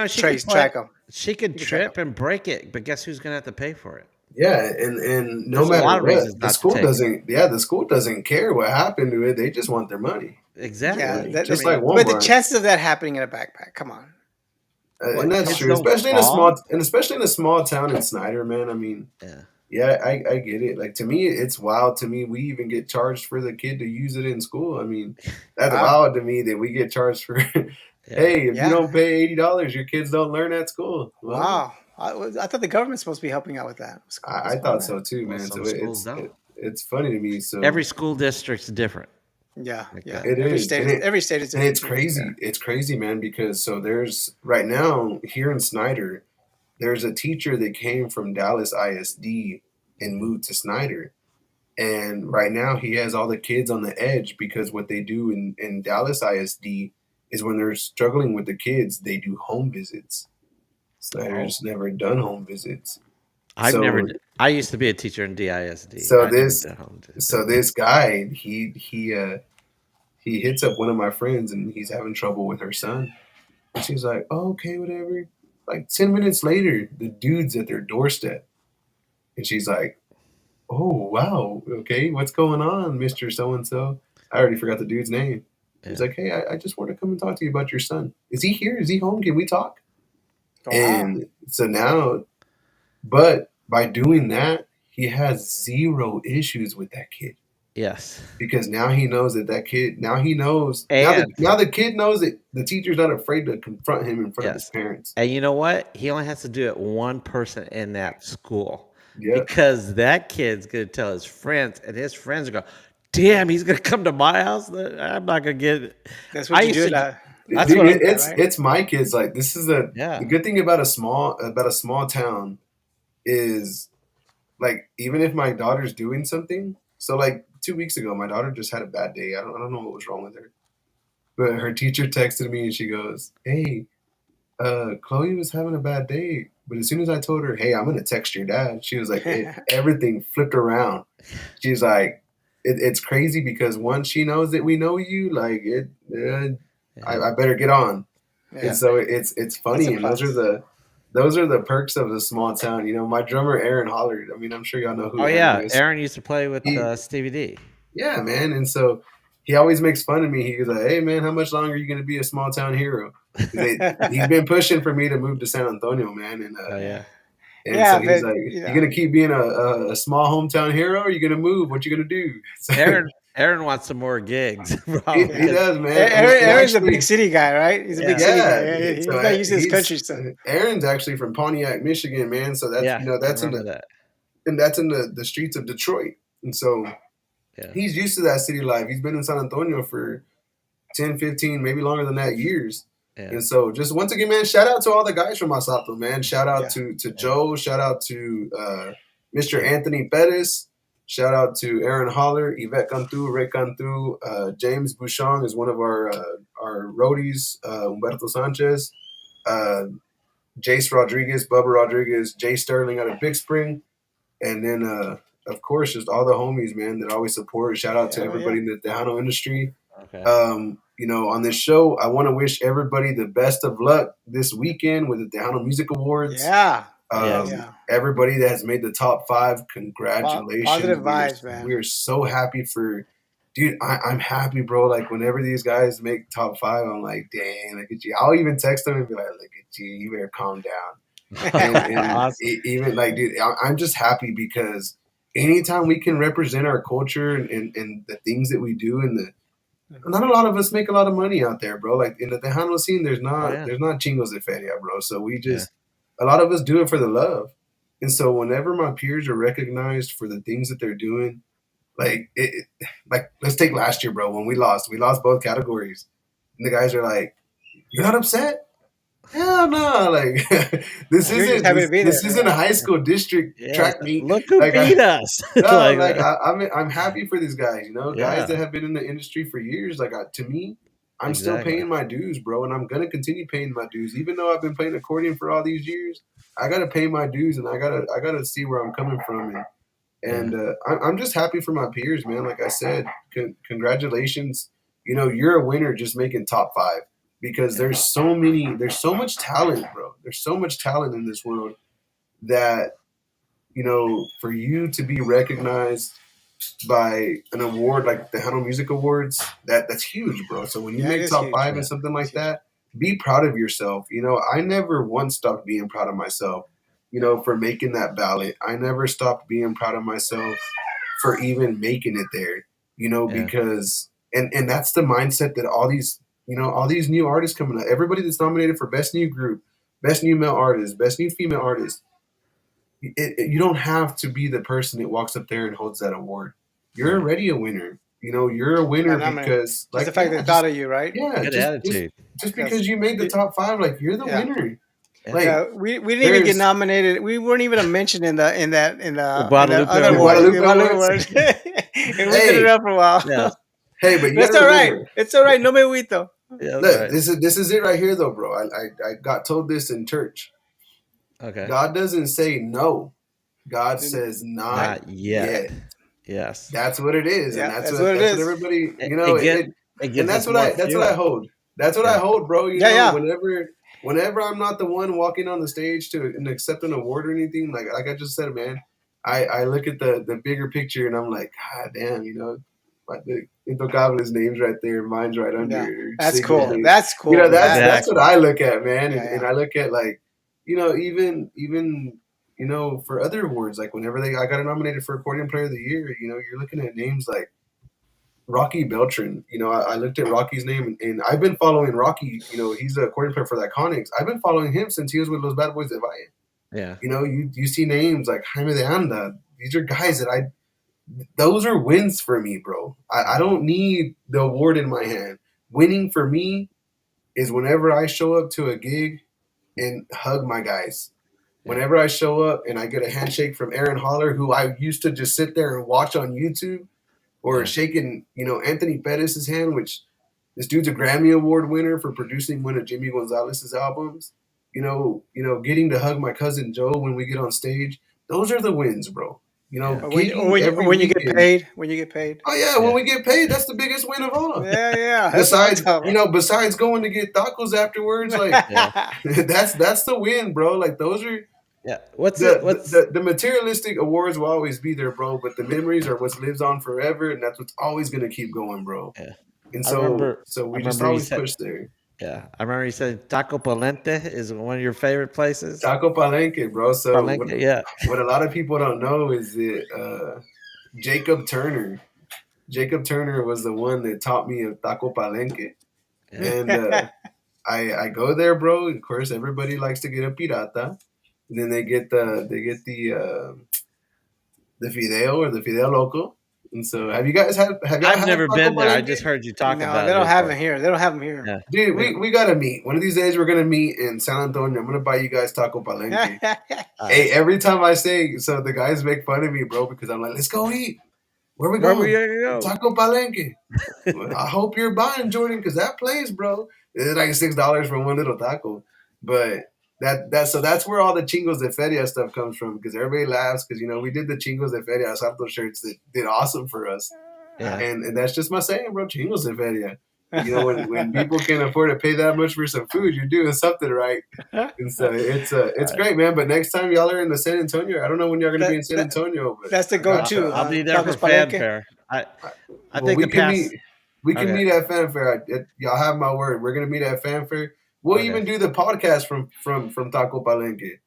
trace play. track them. She could You can track them. trip and break it, but guess who's gonna have to pay for it? Yeah, and no There's a matter lot of what, reasons not to take it. the school doesn't care what happened to it. They just want their money. Yeah, Exactly. I Just like mean, but the Walmart. chances of that happening in a backpack, come on. And what that's kids true, don't especially fall? in a small town in Snyder, man. I mean, Yeah, yeah, I get it. Like to me, it's wild. To me, we even get charged for the kid to use it in school. I mean, that's Wow. wild to me that we get charged for. yeah. Hey, if you Yeah. don't pay $80, your kids don't learn at school. Well, Wow. I thought the government's supposed to be helping out with that. I What's going on thought there? so too, Well, man. some So schools don't. it's funny to me. Every So school district's different Yeah, like yeah. that. it is, Every state is and different it's too. Yeah. crazy. It's crazy, man. Because so there's right now here in Snyder, there's a teacher that came from Dallas ISD and moved to Snyder. And right now he has all the kids on the edge because what they do in Dallas ISD is when they're struggling with the kids, they do home visits. Oh, Snyder's never done home visits. I've never. So I used to be a teacher in DISD. so I never this did home so business. this guy he hits up one of my friends and he's having trouble with her son. And she's like, oh, okay, whatever. Like 10 minutes later, the dude's at their doorstep. And she's like, oh wow, okay, what's going on, Mr. So and so? I already forgot the dude's name. He's Yeah. like, hey, I just want to come and talk to you about your son. Is he here? Is he home? Can we talk? Wow. And so now, but by doing that, he has zero issues with that kid Yes. because now he knows that kid. Now he knows. And Now the kid knows that the teacher's not afraid to confront him in front of his yes. parents. And you know what? He only has to do it one person in that school Yep. because that kid's going to tell his friends, and his friends are going, damn, he's going to come to my house. I'm not going to get it. That's I what you used do. to, that's Dude, what, Like that, right? it's my kids. Like this is the yeah. good thing about a small town is like even if my daughter's doing something. So like 2 weeks ago, my daughter just had a bad day. I don't know what was wrong with her, but her teacher texted me and she goes, "Hey, Chloe was having a bad day." But as soon as I told her, "Hey, I'm gonna text your dad," she was like, everything flipped around. She's like, it's crazy because once she knows that we know you, like Yeah. I better get on. And Yeah, so it's that's a funny, and plus. those are the perks of the small town. You know, my drummer Aaron Hollard. I mean, I'm sure y'all know who Oh, Aaron yeah. is. Aaron used to play with He, Stevie D. yeah, man. And so he always makes fun of me. He's like, "Hey, man, how much longer are you going to be a small town hero?" He's been pushing for me to move to San Antonio, man. Oh, Yeah, yeah. And so yeah, he's but like, you "You know, going to keep being a small hometown hero, or are you going to move? What you going to do?" So, Aaron wants some more gigs, probably he yeah. because does, man. And Aaron's a big actually, city guy, right? He's a big yeah, city guy. yeah. Yeah, So he's not used to this he's country stuff. Aaron's actually from Pontiac, Michigan, man. So that's yeah, I that's in remember that. the streets of Detroit. And so Yeah, he's used to that city life. He's been in San Antonio for 10, 15, maybe longer than that years. yeah, And so just once again, man, shout out to all the guys from Alsalto, man. Shout out Yeah, to yeah, Joe. Shout out to Mr. yeah, Anthony Perez. Shout out to Aaron Holler, Yvette Cantu, Ray Cantu. James Bouchon is one of our roadies, Humberto Sanchez. Uh, Jace Rodriguez, Bubba Rodriguez, Jay Sterling out of Big Spring. And then, of course, just all the homies, man, that always support. Shout out to yeah, yeah. everybody in the Tejano industry. okay, You know, on this show, I want to wish everybody the best of luck this weekend with the Tejano Music Awards. Yeah, yes, yeah. Everybody that has made the top five, Positive congratulations. vibes, man. We're so happy for, dude. I'm happy, bro. Like whenever these guys make top five, I'm like, dang, look at you. I'll even text them and be like, look at you. You better calm down. And awesome, even like, dude, I'm just happy because anytime we can represent our culture and the things that we do and the not a lot of us make a lot of money out there, bro. Like in the Tejano scene, oh yeah, there's not chingos de feria, bro. So we yeah, just a lot of us do it for the love. And so whenever my peers are recognized for the things that they're doing, like like let's take last year, bro, when we lost both categories, and the guys are like, "You're not upset." Hell no! Like You're just happy to be this there. isn't a Yeah, high school district yes. track meet. Look who Like beat us, no, like like that. I'm happy for these guys. You know, guys Yeah, that have been in the industry for years. Like to me, I'm still exactly. paying my dues, bro, and I'm gonna continue paying my dues, even though I've been playing accordion for all these years. I gotta pay my dues, and I gotta see where I'm coming from, Yeah, and I'm just happy for my peers, man. Like I said, congratulations. You know, you're a winner just making top five because yeah, there's so much talent, bro. There's so much talent in this world that you know, for you to be recognized by an award like the Tejano Music Awards, that's huge, bro. So when you yeah. It make is top huge. five yeah, and something It's like huge. that, be proud of yourself. You know, I never once stopped being proud of myself, you know, for making that ballot. I never stopped being proud of myself for even making it there, you know, yeah, because and that's the mindset that all these, you know, all these new artists coming up, everybody that's nominated for best new group, best new male artist, best new female artist, you don't have to be the person that walks up there and holds that award. You're right. already a winner. You know, you're a Yeah, winner no, man. because, Just the like, fact they thought of you, right? Good attitude. just Because because you made the top five, like, you're the yeah, winner. Yeah. Like, yeah. We didn't even get there's nominated. We weren't even a mention The in the Guadalupe other the awards, Awards. the Guadalupe Guadalupe Awards. awards, and we've been Hey, around for a while. Yes. hey, but you But got it's to all right. remember. It's all right. No me agüito. Yeah, that's Look, right. this is it right here, though, bro. I got told this in church. Okay. God doesn't say no. God Then- says not Not yet. yet. Yes. That's what it is, and Yeah, that's what it that's what is. everybody, It, it get it and gives us more that's what I fuel. hold. That's what I Yeah. hold, bro. Yeah, yeah. Whenever I'm not the one walking on the stage to and accept an award or anything, like I just said, man, I look at the bigger picture and I'm like, God damn, like the Intocable's name's right there, mine's right Yeah, under that's Sigma's cool. name. That's cool. That's what Exactly. I look at, man, Yeah, and yeah. I look at like, even for other awards, like whenever I got nominated for Accordion Player of the Year, you're looking at names like Rocky Beltran. I looked at Rocky's name, and I've been following Rocky. He's a accordion player for the Iconics. I've been following him since he was with those Bad Boys de Valle. Yeah. You see names like Jaime de Anda. These are guys that those are wins for me, bro. I don't need the award in my hand. Winning for me is whenever I show up to a gig and hug my guys. Yeah. Whenever I show up and I get a handshake from Aaron Holler, who I used to just sit there and watch on YouTube, or Yeah. shaking, Anthony Pettis' hand, which this dude's a Grammy Award winner for producing one of Jimmy Gonzalez's albums. Getting to hug my cousin Joe when we get on stage. Those are the wins, bro. Yeah. Or Gigging every when you get weekend. paid. When you get paid. Oh yeah, Yeah. when we get paid, that's the biggest win of all. Yeah, yeah. That's what I'm Besides, talking about. besides going to get tacos afterwards, like Yeah. that's the win, bro. Like those are Yeah. What's it? the materialistic awards will always be there, bro. But the memories are what lives on forever, and that's what's always gonna keep going, bro. Yeah. And I so remember. we I just remember you always said. push there. Yeah. I remember you said Taco Palente is one of your favorite places. Taco Palenque, bro. So Palenque. Yeah. what a lot of people don't know is that Jacob Turner. Jacob Turner was the one that taught me of Taco Palenque, Yeah. and I go there, bro. Of course, everybody likes to get a pirata. And then they get the fideo or the fideo loco. And so, have y'all I've had never Taco been there. I Palenque? just heard you talk No, about they it don't have before. them here. They don't have them here. Yeah. Dude, we gotta meet. One of these days, we're gonna meet in San Antonio. I'm gonna buy you guys Taco Palenque. Hey, every time I say, so the guys make fun of me, bro, because I'm like, let's go eat. Where we Where we going? gonna go? Taco Palenque. Well, I hope you're buying, Jordan, because that place, bro, it's like $6 for one little taco. But that's where all the Chingos de Feria stuff comes from, because everybody laughs because we did the Chingos de Feria Alsalto shirts that did awesome for us. Yeah. And that's just my saying, bro, Chingos de Feria. When people can afford to pay that much for some food, you're doing something right. And so it's great, man. But next time y'all are in the San Antonio, I don't know when y'all gonna be in San Antonio, but That's the I got go-to. y'all. I'll be there for Tacos Palenque. fanfare. I Well, think we the can past. meet. We can Okay. meet at fanfare. Y'all have my word. We're gonna meet at fanfare. We'll Okay. even do the podcast from Taco Palenque.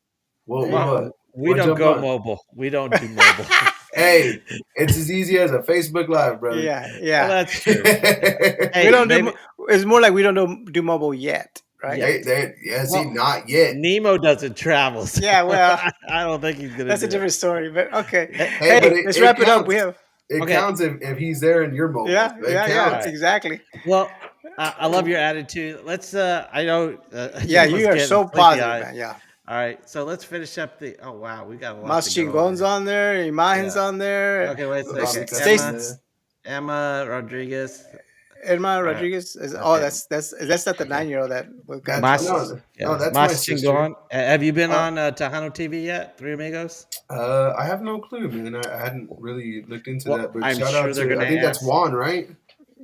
Well, we we'll don't jump go on. mobile. We don't do mobile. Hey, it's as easy as a Facebook Live, brother. Yeah, Well, yeah. that's true. Hey, We don't do. maybe It's more like we don't do mobile yet, right? Yeah. See, Well, not yet. Nemo doesn't travel. So Yeah, well, I don't think he's gonna that's do a different story. But okay. it. Hey, but Hey, let's it wrap it up. counts. We have. It Okay. counts if he's there and you're mobile. Yeah, It yeah, yeah. counts. Exactly. Well, I love your attitude. Let's. I know. Yeah, you you are getting so sleepy positive, eyed. man. Yeah. All right, so let's finish up the. Oh wow, we got a lot Mas to go Chingon's over. on there. Imagen's Yeah. on there. Okay, wait a second. Rosita Stace- Emma Rodriguez. Irma Rodriguez is. Oh, Okay. that's not the 9-year-old that got Mas, no, yeah. that's Mas my sister. Chingon. Have you been Oh. on Tejano TV yet? Three Amigos. I have no clue, man. I hadn't really looked into Well, that, but I'm shout sure out they're to gonna I think that's ask. Juan, right?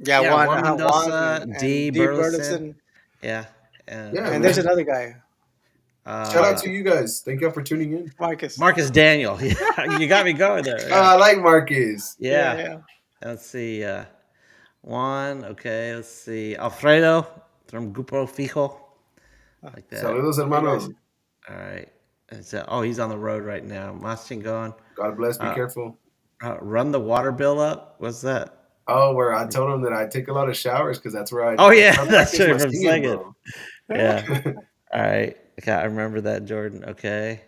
Yeah, Yeah, Juan, Juan Mendoza, Juan and D. D. Burleson. Yeah. And, Yeah, And there's man. another guy, Shout out to you guys. Thank y'all for tuning in. Marcus. Daniel. Yeah, you got me going there. I like Marcus. Yeah. Let's see. Juan. Okay. Let's see. Alfredo from Grupo Fijo. Like that. Saludos, hermanos. All right. And so, he's on the road right now. Mas Chingon. God bless. Be careful. Run the water bill up. What's that? Oh, where I told him that I take a lot of showers because that's where I. Oh yeah, I that's practice true my from singing, singing. bro. Yeah. All right. Okay, I remember that, Jordan. Okay.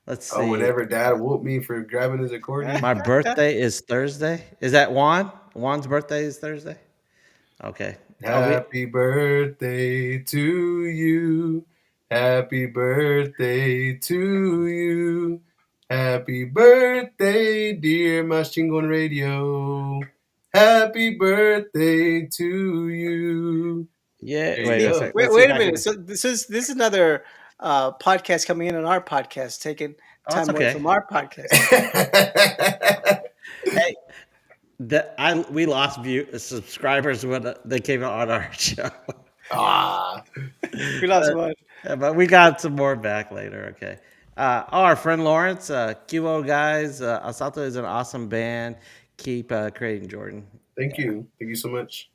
Let's see. Oh, whenever Dad whooped me for grabbing his accordion. My birthday is Thursday. Is that Juan? Juan's birthday is Thursday? Okay. Happy birthday to you. Happy birthday to you. Happy birthday, dear Mas Chingon Radio. Happy birthday to you. Yeah. There Wait you a go. second. Wait, Let's see wait if a I minute. can- So this is another podcast coming in on our podcast, taking Oh, it's time away okay. from our podcast. Hey, that I we lost subscribers when they came out on our show. Ah, We lost but, one. but we got some more back later. Okay. Our friend Lawrence, QO guys, Asalto is an awesome band. Keep creating, Jordan. thank you. Thank you so much.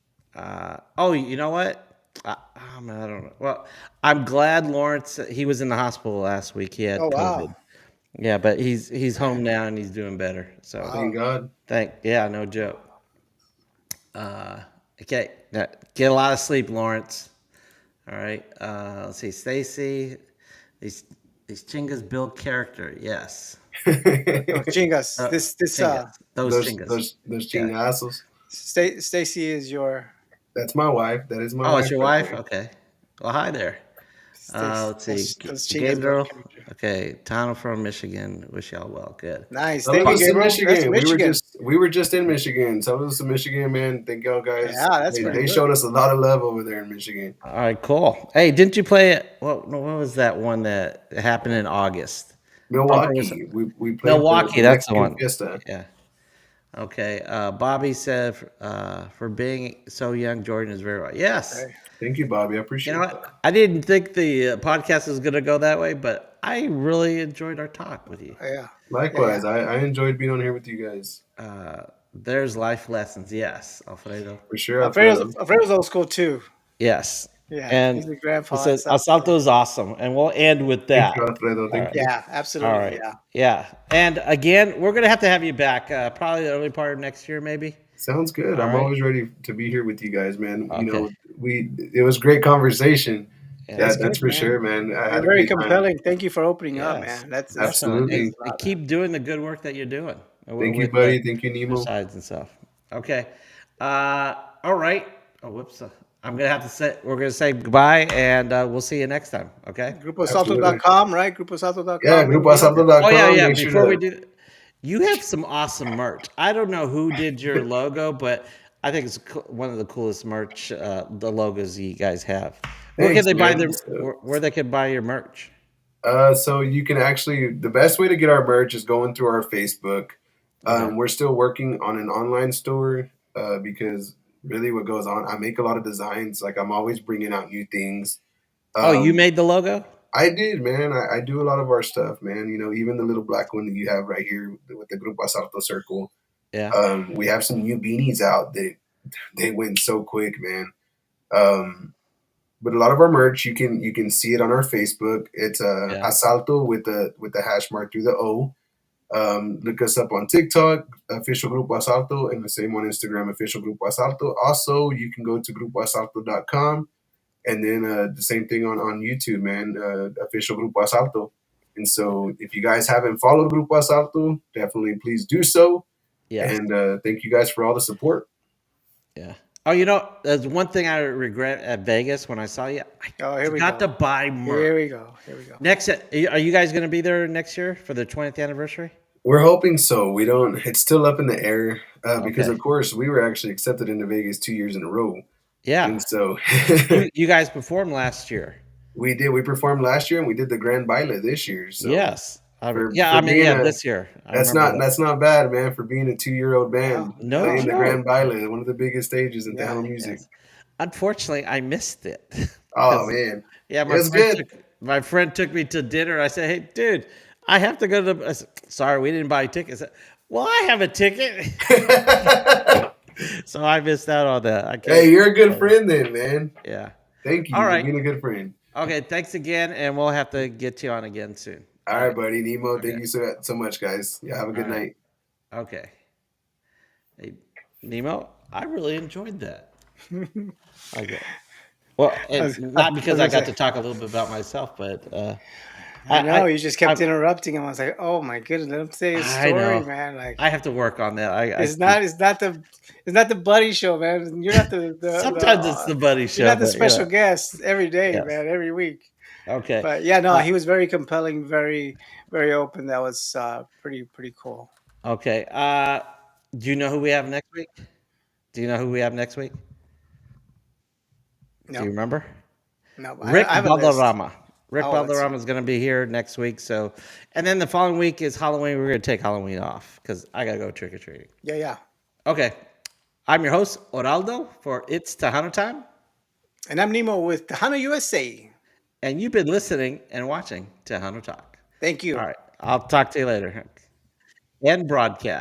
Oh, you know what? Man, I don't know. Well, I'm glad Lawrence. He was in the hospital last week. He Oh had wow, COVID. Yeah, but he's home now and he's doing better. So Thank wow. God. yeah, no joke. Uh, okay, get a lot of sleep, Lawrence. All right. Let's see, Stacy. These these chingas build character. Yes. Oh, chingas. This Chingas. Those chingas. those Yeah. chingazos. Stacy is your That's my wife. That is my Oh, it's wife your right wife. there. Okay. Well, hi there. Stacy. Let's see. Those chingas build Gabriel. character. Okay. Tano from Michigan. Wish y'all well. Good. Nice. Some of Thank you, us in Gabriel. That's Michigan. Michigan. We were just in Michigan. Some of us in Michigan, man. Thank y'all guys. Yeah, that's pretty They good. showed us a lot of love over there in Michigan. All right. Cool. Hey, didn't you play it? What was that one that happened in August? Bumper was Milwaukee. We played Milwaukey. the That's the Mexican one. Fiesta. Yeah. Okay. Bobby said, for being so young, Jordan is very right. Yes. Right. Thank you, Bobby. I You know appreciate that. what? I didn't think the podcast was going to go that way, but I really enjoyed our talk with you. Yeah. Yeah. Yeah. Likewise, I enjoyed being on here with you guys. There's life lessons. Yes, Alfredo. For sure, Alfredo's Alfredo. Alfredo's old school too. Yes. Yeah, And he's a he grandpa and says stuff. Asalto is awesome. And we'll end with Thank that. you, Alfredo. All Thank right. you. Yeah, All absolutely. right. Yeah. Yeah. And again, we're going to have you back probably the early part of next year, maybe. Sounds good. All I'm right. always ready to be here with you guys, man. You Okay. know, it was great conversation. Yeah. That's That's good, for man. sure, man. I You're had a very great time. compelling. Thank you for opening up, Yes. man. That Definitely. means Absolutely. a lot, man. Keep doing the good work that you're doing Thank you, with the buddy. Thank you, Nemo. sides and stuff. Okay. All right. Oh, whoops. I'm gonna have to say we're gonna say goodbye, and we'll see you next time. Okay. Absolutely. GrupoSalto.com, right? Yeah, GrupoSalto.com. Oh yeah, grupoasalto.com. yeah. Make sure Before we to. do, you have some awesome merch. I don't know who did your logo, but I think it's one of the coolest merch, the logos you guys have. Where can Thanks, they buy man. their? Where they can buy your merch? So you can actually the best way to get our merch is going through our Facebook. Okay. We're still working on an online store because really what goes on, I make a lot of designs. Like I'm always bringing out new things. Oh, you Um, made the logo? I did, man. I do a lot of our stuff, man. You know, even the little black one that you have right here with the Grupo Alsalto circle. Yeah. We have some new beanies out that they went so quick, man. Um, but a lot of our merch, you can see it on our Facebook. It's Yeah. Asalto with the hash mark through the O. Look us up on TikTok, official Grupo Asalto, and the same on Instagram, official Grupo Asalto. Also, you can go to grupoasalto.com and then the same thing on YouTube, man, official Grupo Asalto. And so if you guys haven't followed Grupo Asalto, definitely please do so. Yes. And thank you guys for all the support. Yeah. Oh, there's one thing I regret at Vegas when I saw you. Oh, I here we forgot go. to buy merch. Here we go. Here we go. Next, are you guys going to be there next year for the 20th anniversary? We're hoping so. We don't. It's still up in the air because, Okay. of course, we were actually accepted into Vegas 2 years in a row, Yeah. and so You guys performed last year. we did. We performed last year, and we did the Grand Baile this year. So Yes. for I mean, being yeah, a this year. I remember that. that's not bad, man. For being a 2-year-old Wow. band No playing the joke. Grand Baile, one of the biggest stages in Yeah. Tejano music. Yes. Unfortunately, I missed it Oh because man, yeah, it was good. my friend took me to dinner. I said, "Hey, dude, I have to go to the." I said, "Sorry, we didn't buy tickets." I said, "Well, I have a ticket," so I missed out on that. I can't. Hey, you're a good friend then, man. Yeah. Thank All you for right. being a good friend. Okay. Thanks again, and we'll have to get you on again soon. All All right, right. buddy. Nemo, Okay. thank you so much, guys. Yeah, have a All good right. night. Okay. Hey, Nemo, I really enjoyed that. Okay. Well, and I not was because I gonna got say. to talk a little bit about myself, but I know I, you just I, kept interrupting him. I was like, "Oh my goodness, let him say his I story, know. man." Like, I have to work on that. I it's keep, not, it's not the, it's not the buddy show, man. You're not sometimes it's the buddy you're show, not the but special guest every day, yes. man, every week. Okay. But yeah, no, Uh, he was very compelling, very, very open. That was pretty cool. okay. Do you know who we have next week? Do you know who we have next week? Do you No, remember? no, Rick I have a list. Valderrama. Rick Oh, let's see. Balderrama is going to be here next week. So, and then the following week is Halloween. We're going to take Halloween off because I got to go trick or treating. Yeah, yeah. Okay. I'm your host, Oraldo, for It's Tejano Time. And I'm Nemo with Tejano USA. And you've been listening and watching Tejano Talk. Thank All you. right. I'll talk to you later. And broadcast.